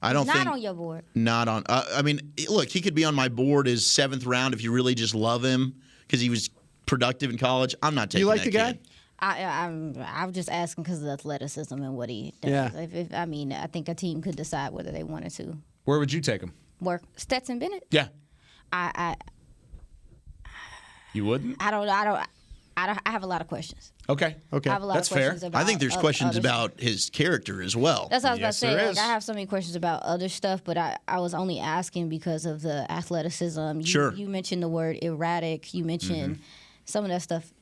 I don't He's think. not on your board. Not on. I mean, look, he could be on my board as 7th round if you really just love him because he was productive in college. I'm not taking You like that the guy? kid. I'm just asking because of the athleticism and what he does. Yeah. I think a team could decide whether they wanted to Where would you take him? work Stetson Bennett. Yeah. You wouldn't? I have a lot of questions. Okay. I have a lot That's of questions fair. about I think there's questions other about his character as well. That's what I was Yes, about to there say. is. Like, I have so many questions about other stuff, but I was only asking because of the athleticism. You mentioned the word erratic. You mentioned some of that stuff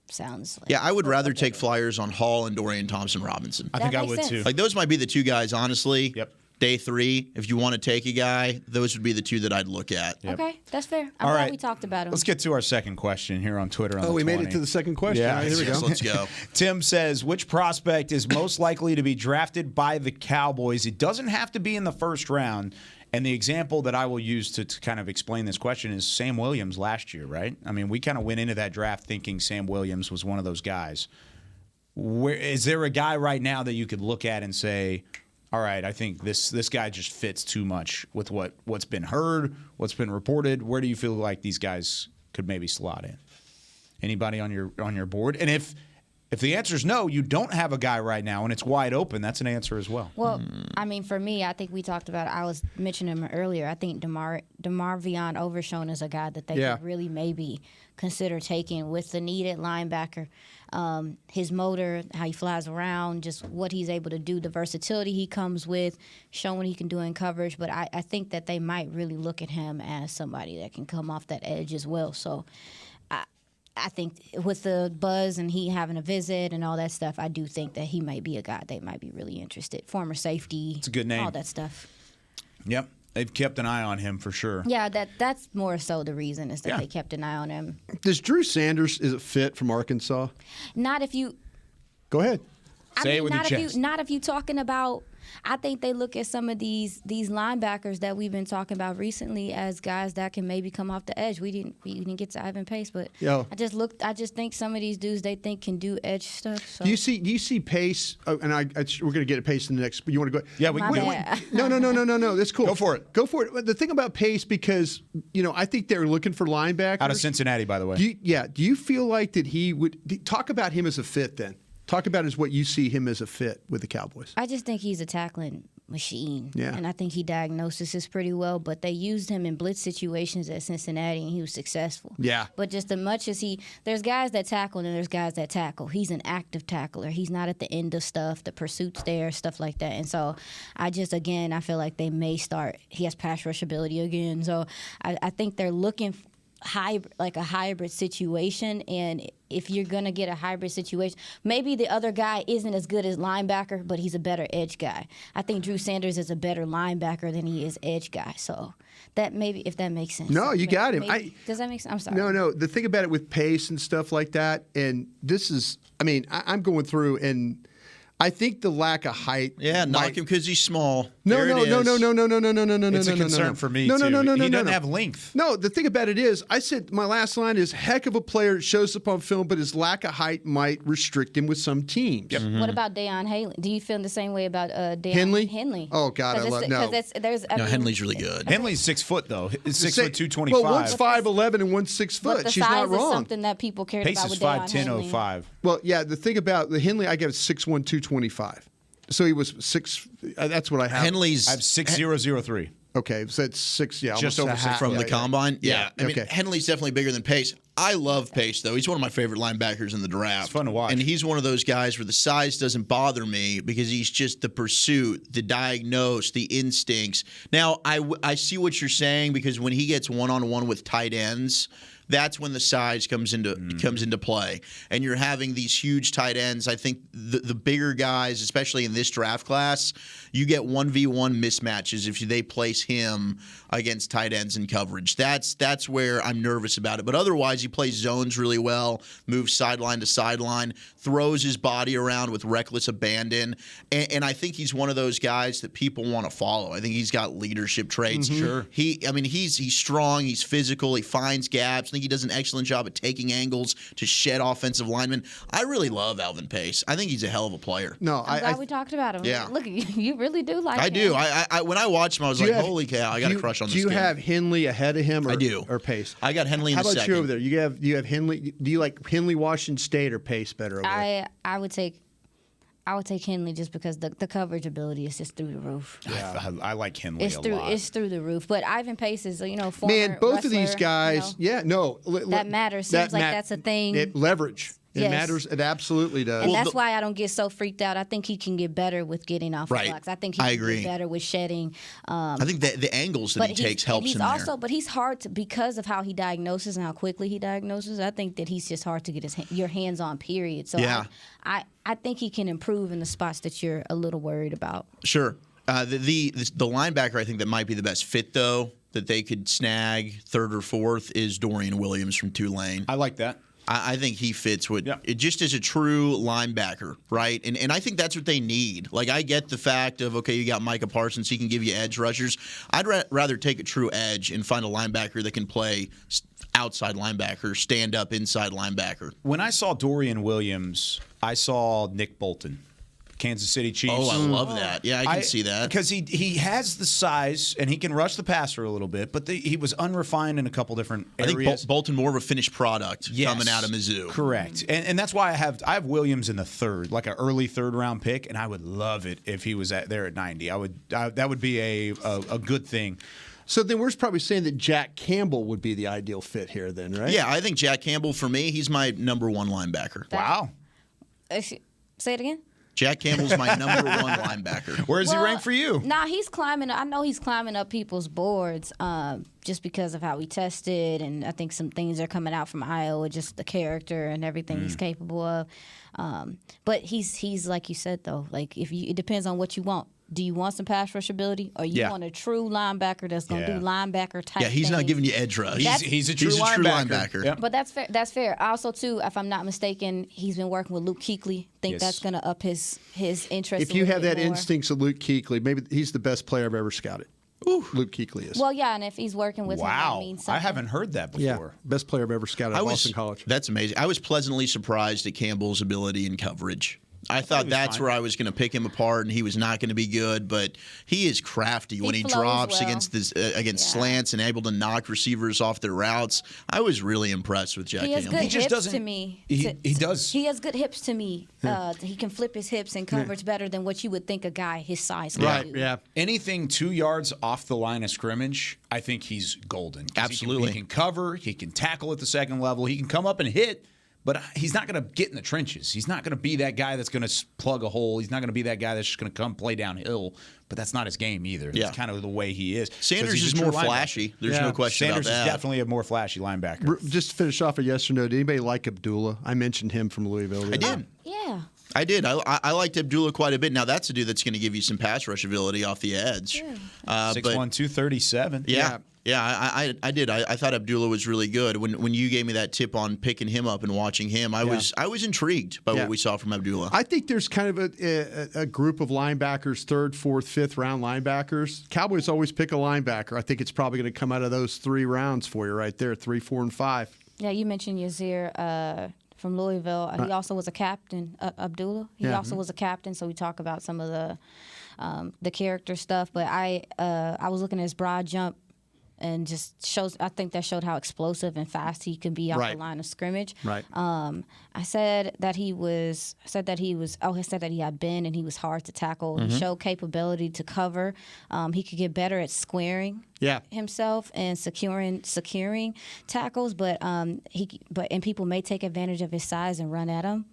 sounds like. Yeah, I would rather take flyers on Hall and Dorian Thompson-Robinson. I think I would too. Like those might be the two guys, honestly. Yep. Day 3, if you want to take a guy, those would be the two that I'd look at. Okay, that's fair. I'm All glad right. we talked about him. Let's get to our second question here on Twitter. We made it to the second question. Yeah, All right, here we go. Yes, let's go. Tim says, which prospect is most likely to be drafted by the Cowboys? It doesn't have to be in the first round. And the example that I will use to kind of explain this question is Sam Williams last year, right? I mean, we kind of went into that draft thinking Sam Williams was one of those guys. Is there a guy right now that you could look at and say, all right, I think this guy just fits too much with what's been heard, what's been reported? Where do you feel like these guys could maybe slot in? Anybody on your board? And if the answer is no, you don't have a guy right now and it's wide open, that's an answer as well. Well, I mean, for me, I think we talked about it. I was mentioning him earlier. I think DeMarvion Overshown is a guy that they could really maybe consider taking with the needed linebacker. His motor, how he flies around, just what he's able to do, the versatility he comes with, showing what he can do in coverage. But I think that they might really look at him as somebody that can come off that edge as well. So I think with the buzz and he having a visit and all that stuff, I do think that he might be a guy they might be really interested. Former safety. It's a good name. All that stuff. Yep. They've kept an eye on him for sure. Yeah, that's more so the reason is that they kept an eye on him. Does Drew Sanders, is it fit from Arkansas? Not if you... Go ahead. Say it with your chest. Not if you talking about I think they look at some of these linebackers that we've been talking about recently as guys that can maybe come off the edge. We didn't get to Ivan Pace, but I just think some of these dudes they think can do edge stuff. So. Do you see Pace? Oh, and we're going to get a Pace in the next. But you want to go? Yeah, No. That's cool. Go for it. But the thing about Pace, because I think they're looking for linebackers out of Cincinnati, by the way. Do you feel like that he would talk about him as a fit then? Talk about what you see him as a fit with the Cowboys. I just think he's a tackling machine. Yeah. And I think he diagnoses this pretty well, but they used him in blitz situations at Cincinnati, and he was successful. Yeah. But just as much as there's guys that tackle and there's guys that tackle. He's an active tackler. He's not at the end of stuff. The pursuit's there, stuff like that. And so I feel like they may start. He has pass rush ability again. So I think they're looking like a hybrid situation, and if you're going to get a hybrid situation, maybe the other guy isn't as good as linebacker, but he's a better edge guy. I think Drew Sanders is a better linebacker than he is edge guy. So that maybe, if that makes sense. No, you got him. Does that make sense? I'm sorry. No. The thing about it with Pace and stuff like that, and this is, I'm going through, and I think the lack of height. Yeah, knock him because he's small. No. It's a concern for me, too. He doesn't have length. No, the thing about it is, I said my last line is, heck of a player shows up on film, but his lack of height might restrict him with some teams. Yep. What about Deion Haley? Do you feel the same way about Deion Henley? Oh, God, I love Henley's really good. Henley's 6 foot, though. 6 foot 225. Well, one's 5'11" and one's 6 foot. But the She's size not wrong. is something that people cared Pace about is with Deion 5'10", Haley. 05. Well, yeah, the thing about the Henley, I got a 6'1", 225. So he was 6. That's what I have. I have 6'003". Okay, so it's 6. Yeah, just over 6 from the combine. Yeah. I mean, okay. Henley's definitely bigger than Pace. I love Pace, though. He's one of my favorite linebackers in the draft. It's fun to watch. And he's one of those guys where the size doesn't bother me because he's just the pursuit, the diagnose, the instincts. Now, I see what you're saying, because when he gets one-on-one with tight ends, that's when the size comes into play. And you're having these huge tight ends. I think the bigger guys, especially in this draft class, you get 1v1 mismatches if they place him against tight ends in coverage. That's where I'm nervous about it. But otherwise, he plays zones really well, moves sideline to sideline, throws his body around with reckless abandon. And I think he's one of those guys that people want to follow. I think he's got leadership traits. Mm-hmm. Sure. He's strong, he's physical, he finds gaps. I think he does an excellent job at taking angles to shed offensive linemen. I really love Alvin Pace. I think he's a hell of a player. No, I'm glad we talked about him. Yeah. Look, you really do like him. I do. I when I watched him, I was like, holy cow, I got a crush on this kid. Do you have Henley ahead of him? I do. Or Pace? I got Henley in the second. How about you over there? You have Henley. Do you like Henley, Washington State, or Pace better over there? I would take Henley just because the coverage ability is just through the roof. Yeah, I like Henley a lot. It's through the roof. But Ivan Pace is, former Man, both wrestler, of these guys, that matters. Seems like that's a thing. Leverage. It Yes. matters. It absolutely does. And that's why I don't get so freaked out. I think he can get better with getting off the blocks. I think he can get better with shedding. I think the angles that he takes helps him there. But he's hard to, because of how he diagnoses and how quickly he diagnoses. I think that he's just hard to get your hands on. Period. So yeah. I think he can improve in the spots that you're a little worried about. Sure. The linebacker I think that might be the best fit, though, that they could snag third or fourth is Dorian Williams from Tulane. I like that. I think he fits just as a true linebacker, right? And I think that's what they need. Like, I get the fact of, okay, you got Micah Parsons, he can give you edge rushers. I'd rather take a true edge and find a linebacker that can play outside linebacker, stand up inside linebacker. When I saw Dorian Williams, I saw Nick Bolton. Kansas City Chiefs. Oh, I love that. Yeah, I can see that. Because he has the size, and he can rush the passer a little bit, but he was unrefined in a couple different areas. I think Bolton more of a finished product coming out of Mizzou. Correct. And that's why I have Williams in the third, like an early third-round pick, and I would love it if he was there at 90. That would be a good thing. So then we're probably saying that Jack Campbell would be the ideal fit here then, right? Yeah, I think Jack Campbell, for me, he's my number one linebacker. Wow. Say it again? Jack Campbell's my number one linebacker. Where does he rank for you? Nah, he's climbing. I know he's climbing up people's boards just because of how he tested, and I think some things are coming out from Iowa, just the character and everything he's capable of. But he's like you said though, like it depends on what you want. do you want some pass rush ability, or you want a true linebacker that's going to do linebacker type? Yeah, he's not giving you edge rush. He's a true linebacker. Yep. But that's fair. That's fair. Also, too, if I'm not mistaken, he's been working with Luke Kuechly. Think that's going to up his interest. If you have that instincts of Luke Kuechly, maybe he's the best player I've ever scouted. Luke Kuechly is. Well, yeah, and if he's working with him, that means something. I haven't heard that before. Yeah, best player I've ever scouted at Boston College. That's amazing. I was pleasantly surprised at Campbell's ability in coverage. I thought that's where I was going to pick him apart, and he was not going to be good. But he is crafty when he drops against slants and able to knock receivers off their routes. I was really impressed with Jack Campbell. He just doesn't. To me, he does. He has good hips to me. He can flip his hips and coverage better than what you would think a guy his size can do. Yeah. Anything 2 yards off the line of scrimmage, I think he's golden. Absolutely. He can cover. He can tackle at the second level. He can come up and hit. But he's not going to get in the trenches. He's not going to be that guy that's going to plug a hole. He's not going to be that guy that's just going to come play downhill. But that's not his game either. That's kind of the way he is. Sanders is more flashy. There's no question Sanders about that. Sanders is definitely a more flashy linebacker. Just to finish off a yes or no, did anybody like Abdullah? I mentioned him from Louisville. I did. Yeah. I did. I liked Abdullah quite a bit. Now, that's a dude that's going to give you some pass rush ability off the edge. 6'1", 237. Yeah, I did. I thought Abdullah was really good. When you gave me that tip on picking him up and watching him, I was intrigued by what we saw from Abdullah. I think there's kind of a group of linebackers, 3rd, 4th, 5th round linebackers. Cowboys always pick a linebacker. I think it's probably going to come out of those 3 rounds for you right there, 3, 4, and 5. Yeah, you mentioned Yazir from Louisville. He also was a captain, Abdullah. He also was a captain, so we talk about some of the character stuff. But I was looking at his broad jump, and just shows. I think that showed how explosive and fast he can be off the line of scrimmage. Right. I said that he had bend and he was hard to tackle. He showed capability to cover. He could get better at squaring himself and securing tackles, but people may take advantage of his size and run at him.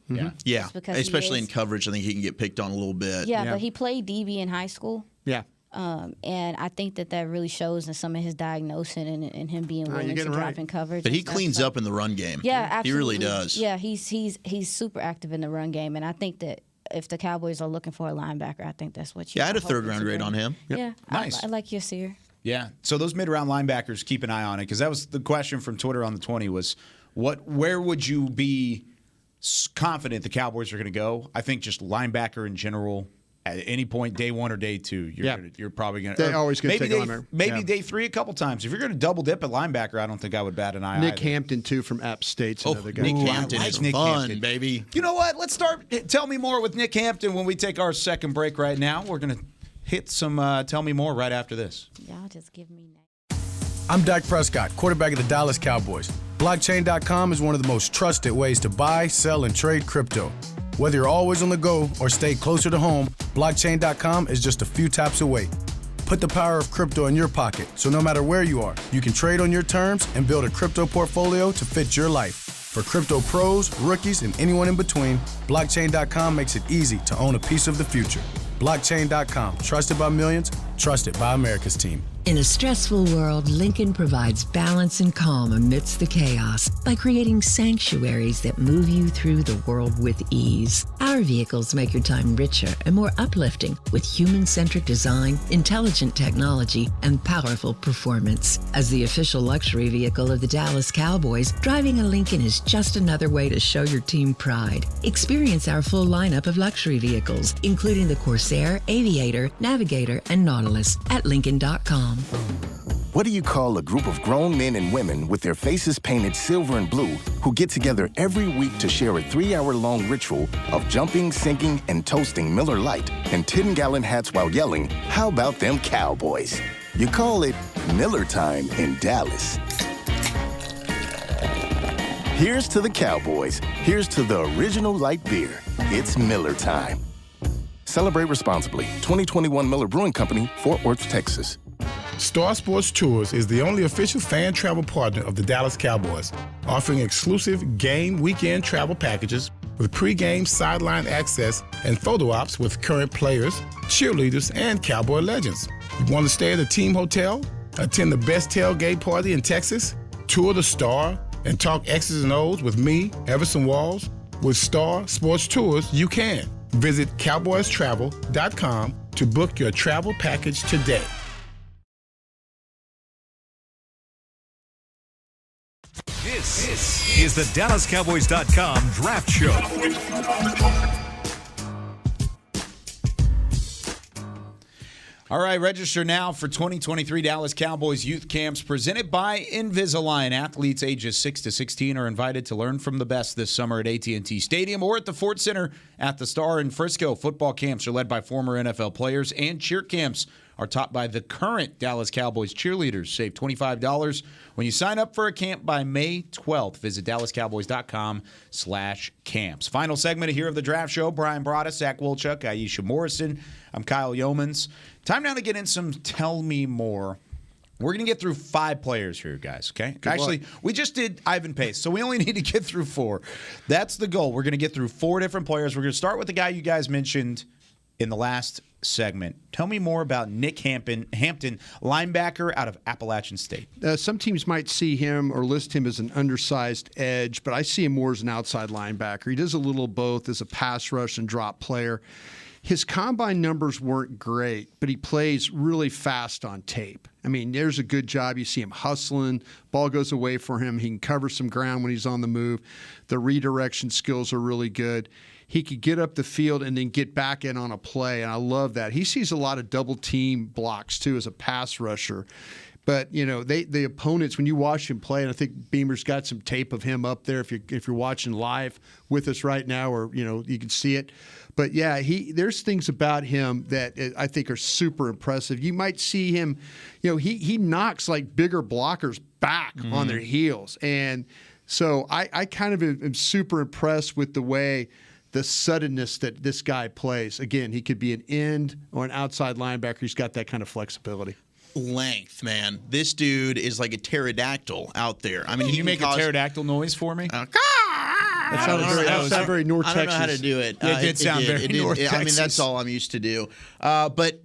Yeah. Especially in coverage, I think he can get picked on a little bit. Yeah, but he played DB in high school. Yeah. And I think that really shows in some of his diagnosing and him being willing to drop in coverage. But he cleans up in the run game. Yeah, absolutely. He really does. Yeah, he's super active in the run game, and I think that if the Cowboys are looking for a linebacker, I think that's what you. Yeah, I had a 3rd round grade on him. Yep. Yeah, nice. I like Yasir. Yeah, so those mid-round linebackers, keep an eye on it, because that was the question from Twitter on the 20 was, where would you be confident the Cowboys are going to go? I think just linebacker in general. At any point, day 1 or day 2, you're probably going to. They're always going to take a linebacker. Maybe day 3 a couple times. If you're going to double dip at linebacker, I don't think I would bat an eye. Nick Hampton too from App State's another guy. Nick Hampton is fun, baby. You know what? Let's start. Tell me more with Nick Hampton when we take our second break right now. We're going to hit some Tell Me More right after this. Y'all just give me that. I'm Dak Prescott, quarterback of the Dallas Cowboys. Blockchain.com is one of the most trusted ways to buy, sell, and trade crypto. Whether you're always on the go or stay closer to home, Blockchain.com is just a few taps away. Put the power of crypto in your pocket, so no matter where you are, you can trade on your terms and build a crypto portfolio to fit your life. For crypto pros, rookies, and anyone in between, Blockchain.com makes it easy to own a piece of the future. Blockchain.com, trusted by millions, trusted by America's team. In a stressful world, Lincoln provides balance and calm amidst the chaos by creating sanctuaries that move you through the world with ease. Our vehicles make your time richer and more uplifting with human-centric design, intelligent technology, and powerful performance. As the official luxury vehicle of the Dallas Cowboys, driving a Lincoln is just another way to show your team pride. Experience our full lineup of luxury vehicles, including the Corsair, Aviator, Navigator, and Nautilus at Lincoln.com. What do you call a group of grown men and women with their faces painted silver and blue who get together every week to share a 3-hour-long ritual of jumping, sinking, and toasting Miller Lite and 10-gallon hats while yelling, "How about them Cowboys?" You call it Miller Time in Dallas. Here's to the Cowboys. Here's to the original light beer. It's Miller Time. Celebrate responsibly. 2021 Miller Brewing Company, Fort Worth, Texas. Star Sports Tours is the only official fan travel partner of the Dallas Cowboys, offering exclusive game weekend travel packages with pre-game sideline access and photo ops with current players, cheerleaders, and Cowboy legends. You want to stay at a team hotel, attend the best tailgate party in Texas, tour the Star, and talk X's and O's with me, Everson Walls? With Star Sports Tours, you can. Visit cowboystravel.com to book your travel package today. This is the DallasCowboys.com Draft Show. All right, register now for 2023 Dallas Cowboys Youth Camps presented by Invisalign. Athletes ages 6 to 16 are invited to learn from the best this summer at AT&T Stadium or at the Ford Center at the Star in Frisco. Football camps are led by former NFL players, and cheer camps are taught by the current Dallas Cowboys cheerleaders. Save $25 when you sign up for a camp by May 12th. Visit DallasCowboys.com/camps. Final segment here of the Draft Show. Brian Broaddus, Zach Wolchuk, Aisha Morrison. I'm Kyle Yeomans. Time now to get in some Tell Me More. We're going to get through 5 players here, guys, okay? Actually, we just did Ivan Pace, so we only need to get through 4. That's the goal. We're going to get through 4 different players. We're going to start with the guy you guys mentioned in the last segment. Tell me more about Nick Hampton, linebacker out of Appalachian State. Some teams might see him or list him as an undersized edge, but I see him more as an outside linebacker. He does a little both as a pass rush and drop player. His combine numbers weren't great, but he plays really fast on tape. I mean, there's a good job. You see him hustling. Ball goes away for him. He can cover some ground when he's on the move. The redirection skills are really good. He could get up the field and then get back in on a play, and I love that. He sees a lot of double team blocks, too, as a pass rusher. But, you know, the opponents, when you watch him play, and I think Beamer's got some tape of him up there if you're watching live with us right now, or, you know, you can see it. But, yeah, there's things about him that I think are super impressive. You might see him, you know, he knocks like bigger blockers back on their heels. And so I kind of am super impressed with the way the suddenness that this guy plays. Again, he could be an end or an outside linebacker. He's got that kind of flexibility. Length, man. This dude is like a pterodactyl out there. I mean, Can you make a pterodactyl noise for me? That sounded very North Texas. I don't know how to do it. It did sound very North Texas. I mean, that's all I'm used to do. But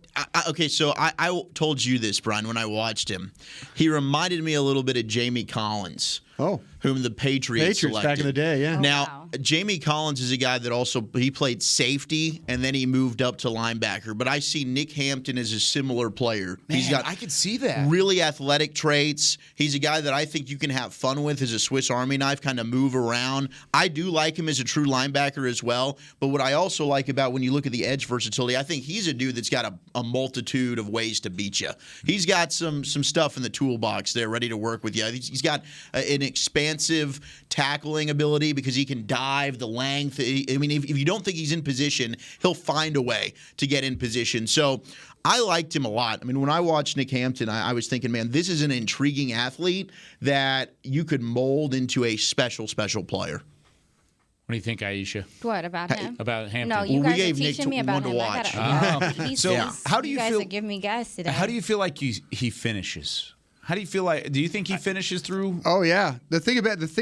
okay, so I told you this, Brian, when I watched him. He reminded me a little bit of Jamie Collins. Oh. Whom the Patriots selected. Back in the day, yeah. Now, Jamie Collins is a guy that also he played safety and then he moved up to linebacker. But I see Nick Hampton as a similar player. Man, I could see that. Really athletic traits. He's a guy that I think you can have fun with as a Swiss Army knife, kind of move around. I do like him as a true linebacker as well. But what I also like about when you look at the edge versatility, I think he's a dude that's got a multitude of ways to beat you. He's got some stuff in the toolbox there ready to work with you. He's got an expansive tackling ability because he can dive the length. I mean, if you don't think he's in position, he'll find a way to get in position. So I liked him a lot. I mean, when I watched Nick Hampton, I was thinking, man, this is an intriguing athlete that you could mold into a special player. What do you think, Aisha? What about him? About Hampton? No, you guys are teaching me about one him. to watch. How do you guys feel? are giving me guys today. How do you feel like he finishes? How do you feel like? Do you think he finishes through? Oh yeah. The thing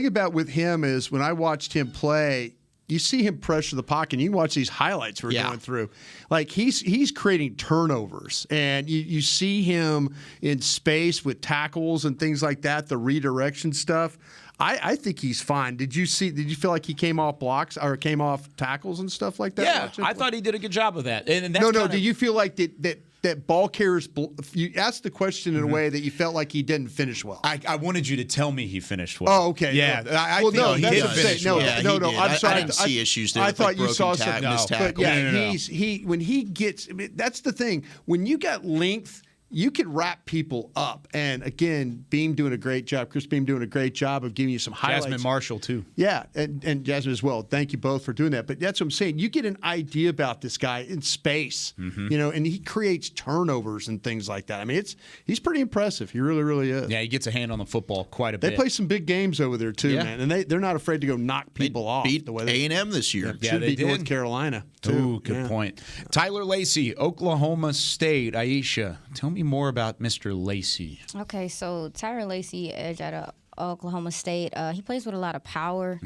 about with him is when I watched him play, you see him pressure the pocket. And you watch these highlights we're going through. Like he's creating turnovers, and you see him in space with tackles and things like that. The redirection stuff. I think he's fine. Did you feel like he came off blocks or came off tackles and stuff like that? Yeah, I thought he did a good job of that. And that's no. Do you feel like that ball carriers? You asked the question in a way that you felt like he didn't finish well. I wanted you to tell me he finished well. Oh, okay. Yeah, no. I think he did finish well. No. I'm sorry. I didn't see issues there. I thought you saw some. But yeah, when he gets. I mean, that's the thing. When you got length, you can wrap people up. And again, Beam doing a great job. Chris Beam doing a great job of giving you some highlights. Jasmine Marshall too. Yeah, and Jasmine as well. Thank you both for doing that. But that's what I'm saying. You get an idea about this guy in space, you know, and he creates turnovers and things like that. I mean, he's pretty impressive. He really, really is. Yeah, he gets a hand on the football quite a bit. They play some big games over there too, man, and they're not afraid to go knock people off. Beat the way they A&M this year. Yeah, should beat North Carolina too. Ooh, good point. Tyler Lacey, Oklahoma State. Aisha, tell me more about Mr. Lacey. Okay, so Tyler Lacey, edge out of Oklahoma State. He plays with a lot of power.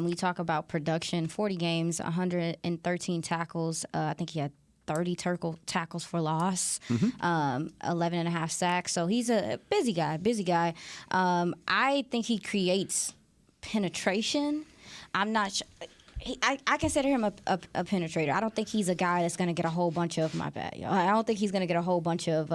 We talk about production, 40 games, 113 tackles. I think he had 30 tackles for loss, 11 and a half sacks. So he's a busy guy. I think he creates penetration. I'm not sure. I consider him a penetrator. I don't think he's a guy that's going to get a whole bunch of I don't think he's going to get a whole bunch of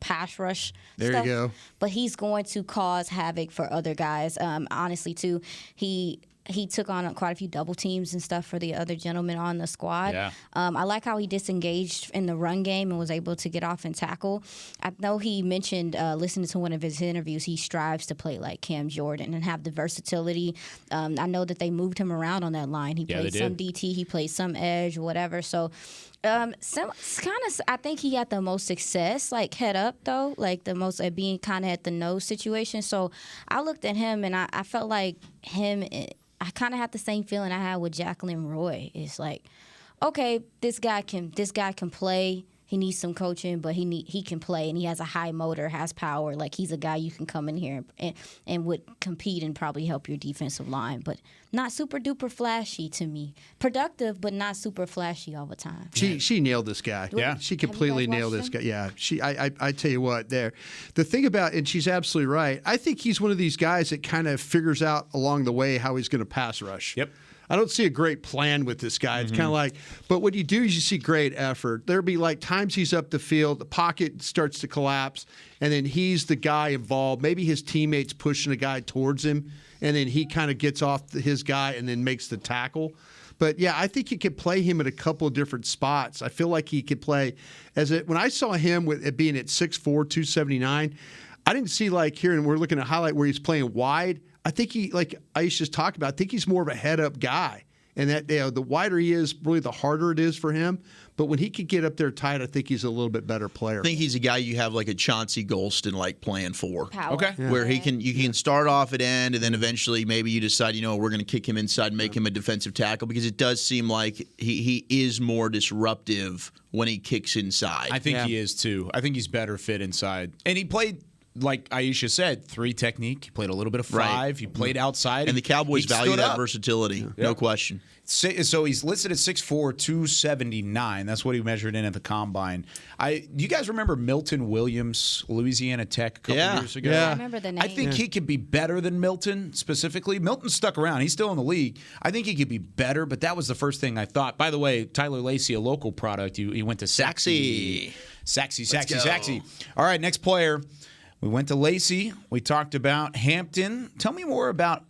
pass rush There stuff. you go. But he's going to cause havoc for other guys. Honestly, too, he took on quite a few double teams and stuff for the other gentlemen on the squad. Yeah. I like how he disengaged in the run game and was able to get off and tackle. I know he mentioned, listening to one of his interviews, he strives to play like Cam Jordan and have the versatility. I know that they moved him around on that line. He played some DT, he played some edge, whatever. So I think he had the most success, like head up though, like the most at being kind of at the nose situation. So I looked at him and I felt like him. I kind of had the same feeling I had with Jacqueline Roy. It's like, okay, this guy can play. He needs some coaching, but he can play, and he has a high motor, has power. Like, he's a guy you can come in here and would compete and probably help your defensive line, but not super duper flashy to me. Productive, but not super flashy all the time. She nailed this guy. Yeah. She completely nailed this guy. Yeah. I tell you what, the thing about, and she's absolutely right, I think he's one of these guys that kind of figures out along the way how he's going to pass rush. Yep. I don't see a great plan with this guy. It's kind of like, but what you do is you see great effort. There'll be like times he's up the field, the pocket starts to collapse, and then he's the guy involved. Maybe his teammates pushing a guy towards him, and then he kind of gets off his guy and then makes the tackle. But yeah, I think you could play him at a couple of different spots. I feel like he could play when I saw him with it being at 6'4", 279, I didn't see like here, and we're looking at a highlight where he's playing wide. I think he, like Aisha's talked about, I think he's more of a head-up guy. And that the wider he is, really the harder it is for him. But when he could get up there tight, I think he's a little bit better player. I think he's a guy you have like a Chauncey Golston like playing for. Power. Okay. Yeah. Where you can start off at end, and then eventually maybe you decide, we're going to kick him inside and make him a defensive tackle, because it does seem like he is more disruptive when he kicks inside. I think he is too. I think he's better fit inside. And he played, like Aisha said, 3 technique. He played a little bit of 5. Right. He played outside. And the Cowboys value that up. versatility, no question. So he's listed at 6'4", 279. That's what he measured in at the combine. You guys remember Milton Williams, Louisiana Tech, a couple years ago? Yeah. I remember the name. I think he could be better than Milton specifically. Milton stuck around. He's still in the league. I think he could be better, but that was the first thing I thought. By the way, Tyler Lacey, a local product, he went to Saxy. Saxy. All right, next player. We went to Lacey. We talked about Hampton. Tell me more about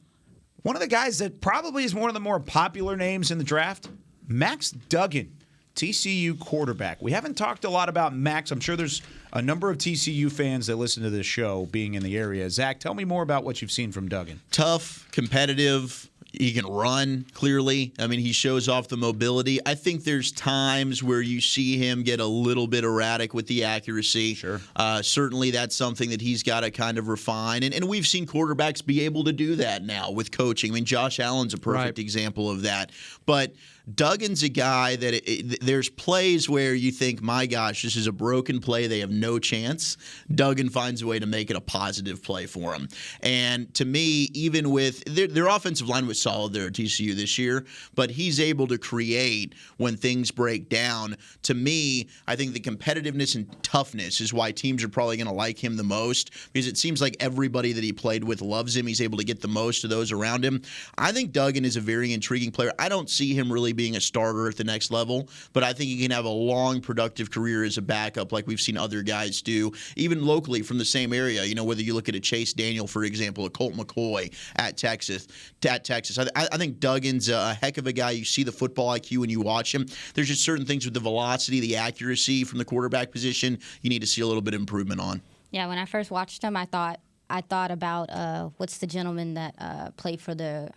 one of the guys that probably is one of the more popular names in the draft, Max Duggan, TCU quarterback. We haven't talked a lot about Max. I'm sure there's a number of TCU fans that listen to this show being in the area. Zach, tell me more about what you've seen from Duggan. Tough, competitive. He can run, clearly. I mean, he shows off the mobility. I think there's times where you see him get a little bit erratic with the accuracy. Sure. Certainly that's something that he's got to kind of refine. And we've seen quarterbacks be able to do that now with coaching. I mean, Josh Allen's a perfect example of that. But Duggan's a guy that there's plays where you think, my gosh, this is a broken play. They have no chance. Duggan finds a way to make it a positive play for him. And to me, even with their offensive line was solid there at TCU this year, but he's able to create when things break down. To me, I think the competitiveness and toughness is why teams are probably going to like him the most, because it seems like everybody that he played with loves him. He's able to get the most of those around him. I think Duggan is a very intriguing player. I don't see him really being a starter at the next level, but I think he can have a long, productive career as a backup like we've seen other guys do, even locally from the same area. Whether you look at a Chase Daniel, for example, a Colt McCoy at Texas. I think Duggan's a heck of a guy. You see the football IQ when you watch him. There's just certain things with the velocity, the accuracy from the quarterback position you need to see a little bit of improvement on. Yeah, when I first watched him, I thought about what's the gentleman that played for the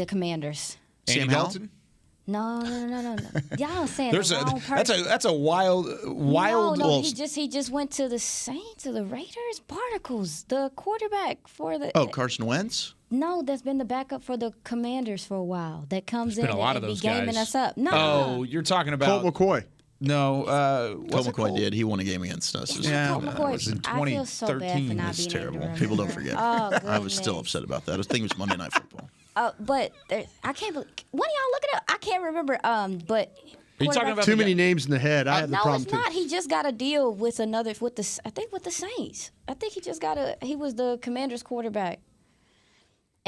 Commanders? Sam Helton? No. Y'all saying the wrong person. That's a wild. No, he just went to the Saints or the Raiders. Barnacles, the quarterback for the. Oh, Carson Wentz. No, that's been the backup for the Commanders for a while. That comes There's in been a lot and of those be gaming guys. us up. No. Oh, you're talking about Colt McCoy. No, Colt McCoy did. He won a game against us. Colt McCoy. It was in I feel so bad for 2013. not It's being terrible. able to People don't remember. forget. Oh, I was still goodness. upset about that. I think it was Monday Night Football. But I can't believe. When y'all look it up, I can't remember. But Are you talking about Too many names in the head. I had the no, problem it's too. not. He just got a deal with the Saints. I think with the Saints. I think he was the Commanders quarterback.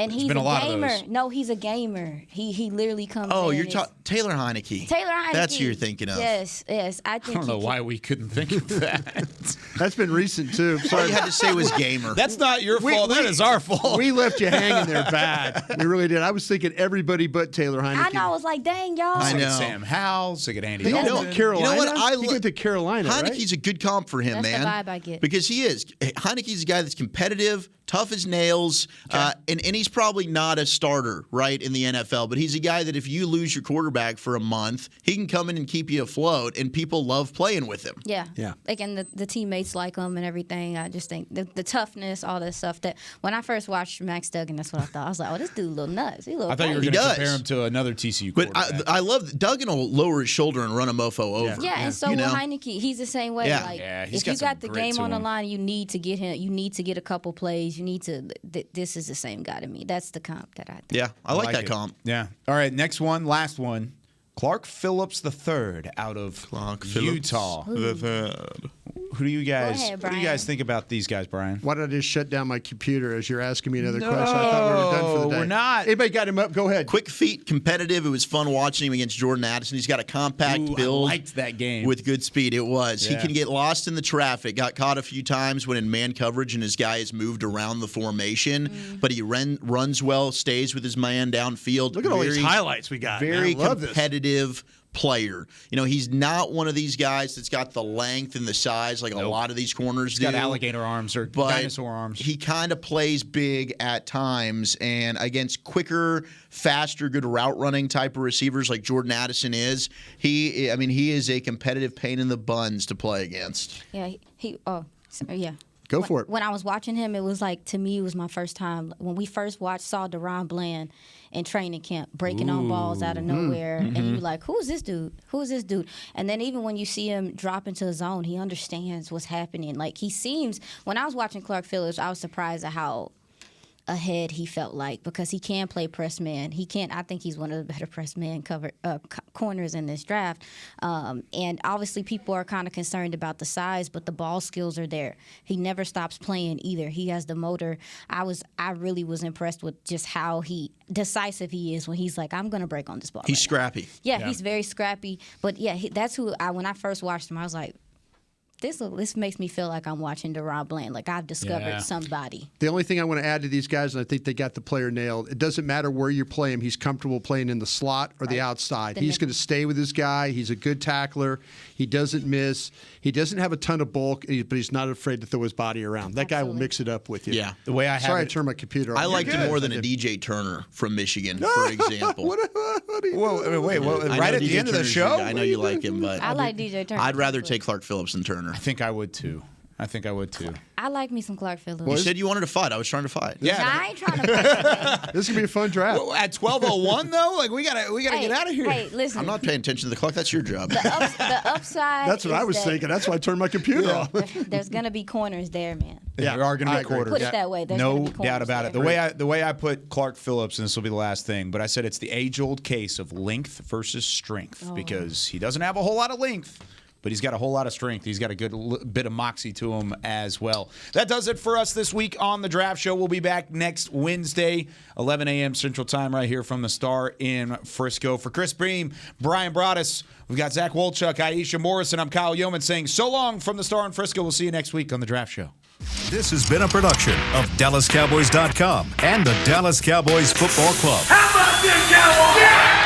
And he's been a lot of gamer. those. No, he's a gamer. He literally comes. Oh, in you're and talking Taylor Heineke. Taylor Heineke. That's who you're thinking of. Yes. I think. I don't know why we couldn't think of that. That's been recent too. All Sorry. you had to say was gamer. That's not your fault. That is our fault. We left you hanging there bad. We really did. I was thinking everybody but Taylor Heineke. I know. I was like, dang, y'all. I know. Sam Howell, sick at Andy He went Dalton. to Carolina. You know what? He went to Carolina. Heineke's a good comp for him, That's the man. vibe I get. Because he is. Heineke's a guy that's competitive, tough as nails, and he's probably not a starter, right, in the NFL. But he's a guy that if you lose your quarterback for a month, he can come in and keep you afloat, and people love playing with him. Yeah. Yeah. Like, and the teammates like him and everything. I just think the toughness, all that stuff. That when I first watched Max Duggan, that's what I thought. I was like, oh, this dude a little nuts. He a little I thought you were crazy. going to does. compare him to another TCU But quarterback. I love that Duggan will lower his shoulder and run a mofo over. Yeah, and so You will know? Heineke. He's the same way. Yeah. Like, Yeah, he's if got you some got the grit game to on the him. line, you need to get him. You need to get a couple plays. You need to. This is the same guy to me. That's the comp that I think. Yeah, I like that it. comp. Yeah. All right, next one, last one. Clark Phillips III out of Utah. Who do you guys? Go ahead, what do you guys think about these guys, Brian? Why did I just shut down my computer as you're asking me another question? I thought we were done for the day. we're not. Anybody got him up? Go ahead. Quick feet, competitive. It was fun watching him against Jordan Addison. He's got a compact Ooh, build. I liked that game. With good speed, it was. Yeah. He can get lost in the traffic. Got caught a few times when in man coverage and his guy has moved around the formation. But he runs well, stays with his man downfield. Look at all these highlights we got. Very man. I love this. competitive player. You know, he's not one of these guys that's got the length and the size like a lot of these corners He's do. got alligator arms or But dinosaur arms. he kind of plays big at times, and against quicker, faster, good route running type of receivers like Jordan Addison is, he is a competitive pain in the buns to play against. Yeah. Yeah. Go for it. When I was watching him, it was like, to me, it was my first time. When we first saw Deron Bland in training camp breaking on balls out of nowhere, and you were like, who's this dude? Who's this dude? And then even when you see him drop into the zone, he understands what's happening. Like, he seems, when I was watching Clark Phillips, I was surprised at how ahead he felt like, because he can play press man. I think he's one of the better press man corners in this draft. And obviously people are kind of concerned about the size, but the ball skills are there. He never stops playing either. He has the motor. I really was impressed with just how decisive he is when he's like, I'm going to break on this ball. He's right scrappy. now. Yeah, he's very scrappy. But yeah, that's who when I first watched him, I was like, this makes me feel like I'm watching Deron Bland. Like, I've discovered somebody. The only thing I want to add to these guys, and I think they got the player nailed, it doesn't matter where you play him. He's comfortable playing in the slot or the outside. He's going to stay with his guy. He's a good tackler. He doesn't miss. He doesn't have a ton of bulk, but he's not afraid to throw his body around. That guy will mix it up with you. Yeah. The way I have Sorry, I it, turned my computer off. I liked him more than a DJ Turner from Michigan, for example. wait, right at the end of the show? I know you like him, but I like DJ Turner. I'd rather take Clark Phillips than Turner. I think I would too. I like me some Clark Phillips. You said you wanted to fight. I was trying to fight. Nah, I ain't trying to fight. This is gonna be a fun draft. Well, at 12:01 though, like we gotta get out of here. Hey, listen. I'm not paying attention to the clock. That's your job. The upside. That's what I was thinking. That's why I turned my computer off. There's gonna be corners there, man. Yeah, there are going to be quarters. Put it that way. There's No gonna be corners doubt about it. there. The way I put Clark Phillips, and this will be the last thing, but I said it's the age-old case of length versus strength because he doesn't have a whole lot of length. But he's got a whole lot of strength. He's got a good bit of moxie to him as well. That does it for us this week on The Draft Show. We'll be back next Wednesday, 11 a.m. Central Time, right here from the Star in Frisco. For Chris Bream, Brian Broaddus, we've got Zach Wolchuk, Aisha Morrison. I'm Kyle Yeoman saying so long from the Star in Frisco. We'll see you next week on The Draft Show. This has been a production of DallasCowboys.com and the Dallas Cowboys Football Club. How about this, Cowboys? Yeah!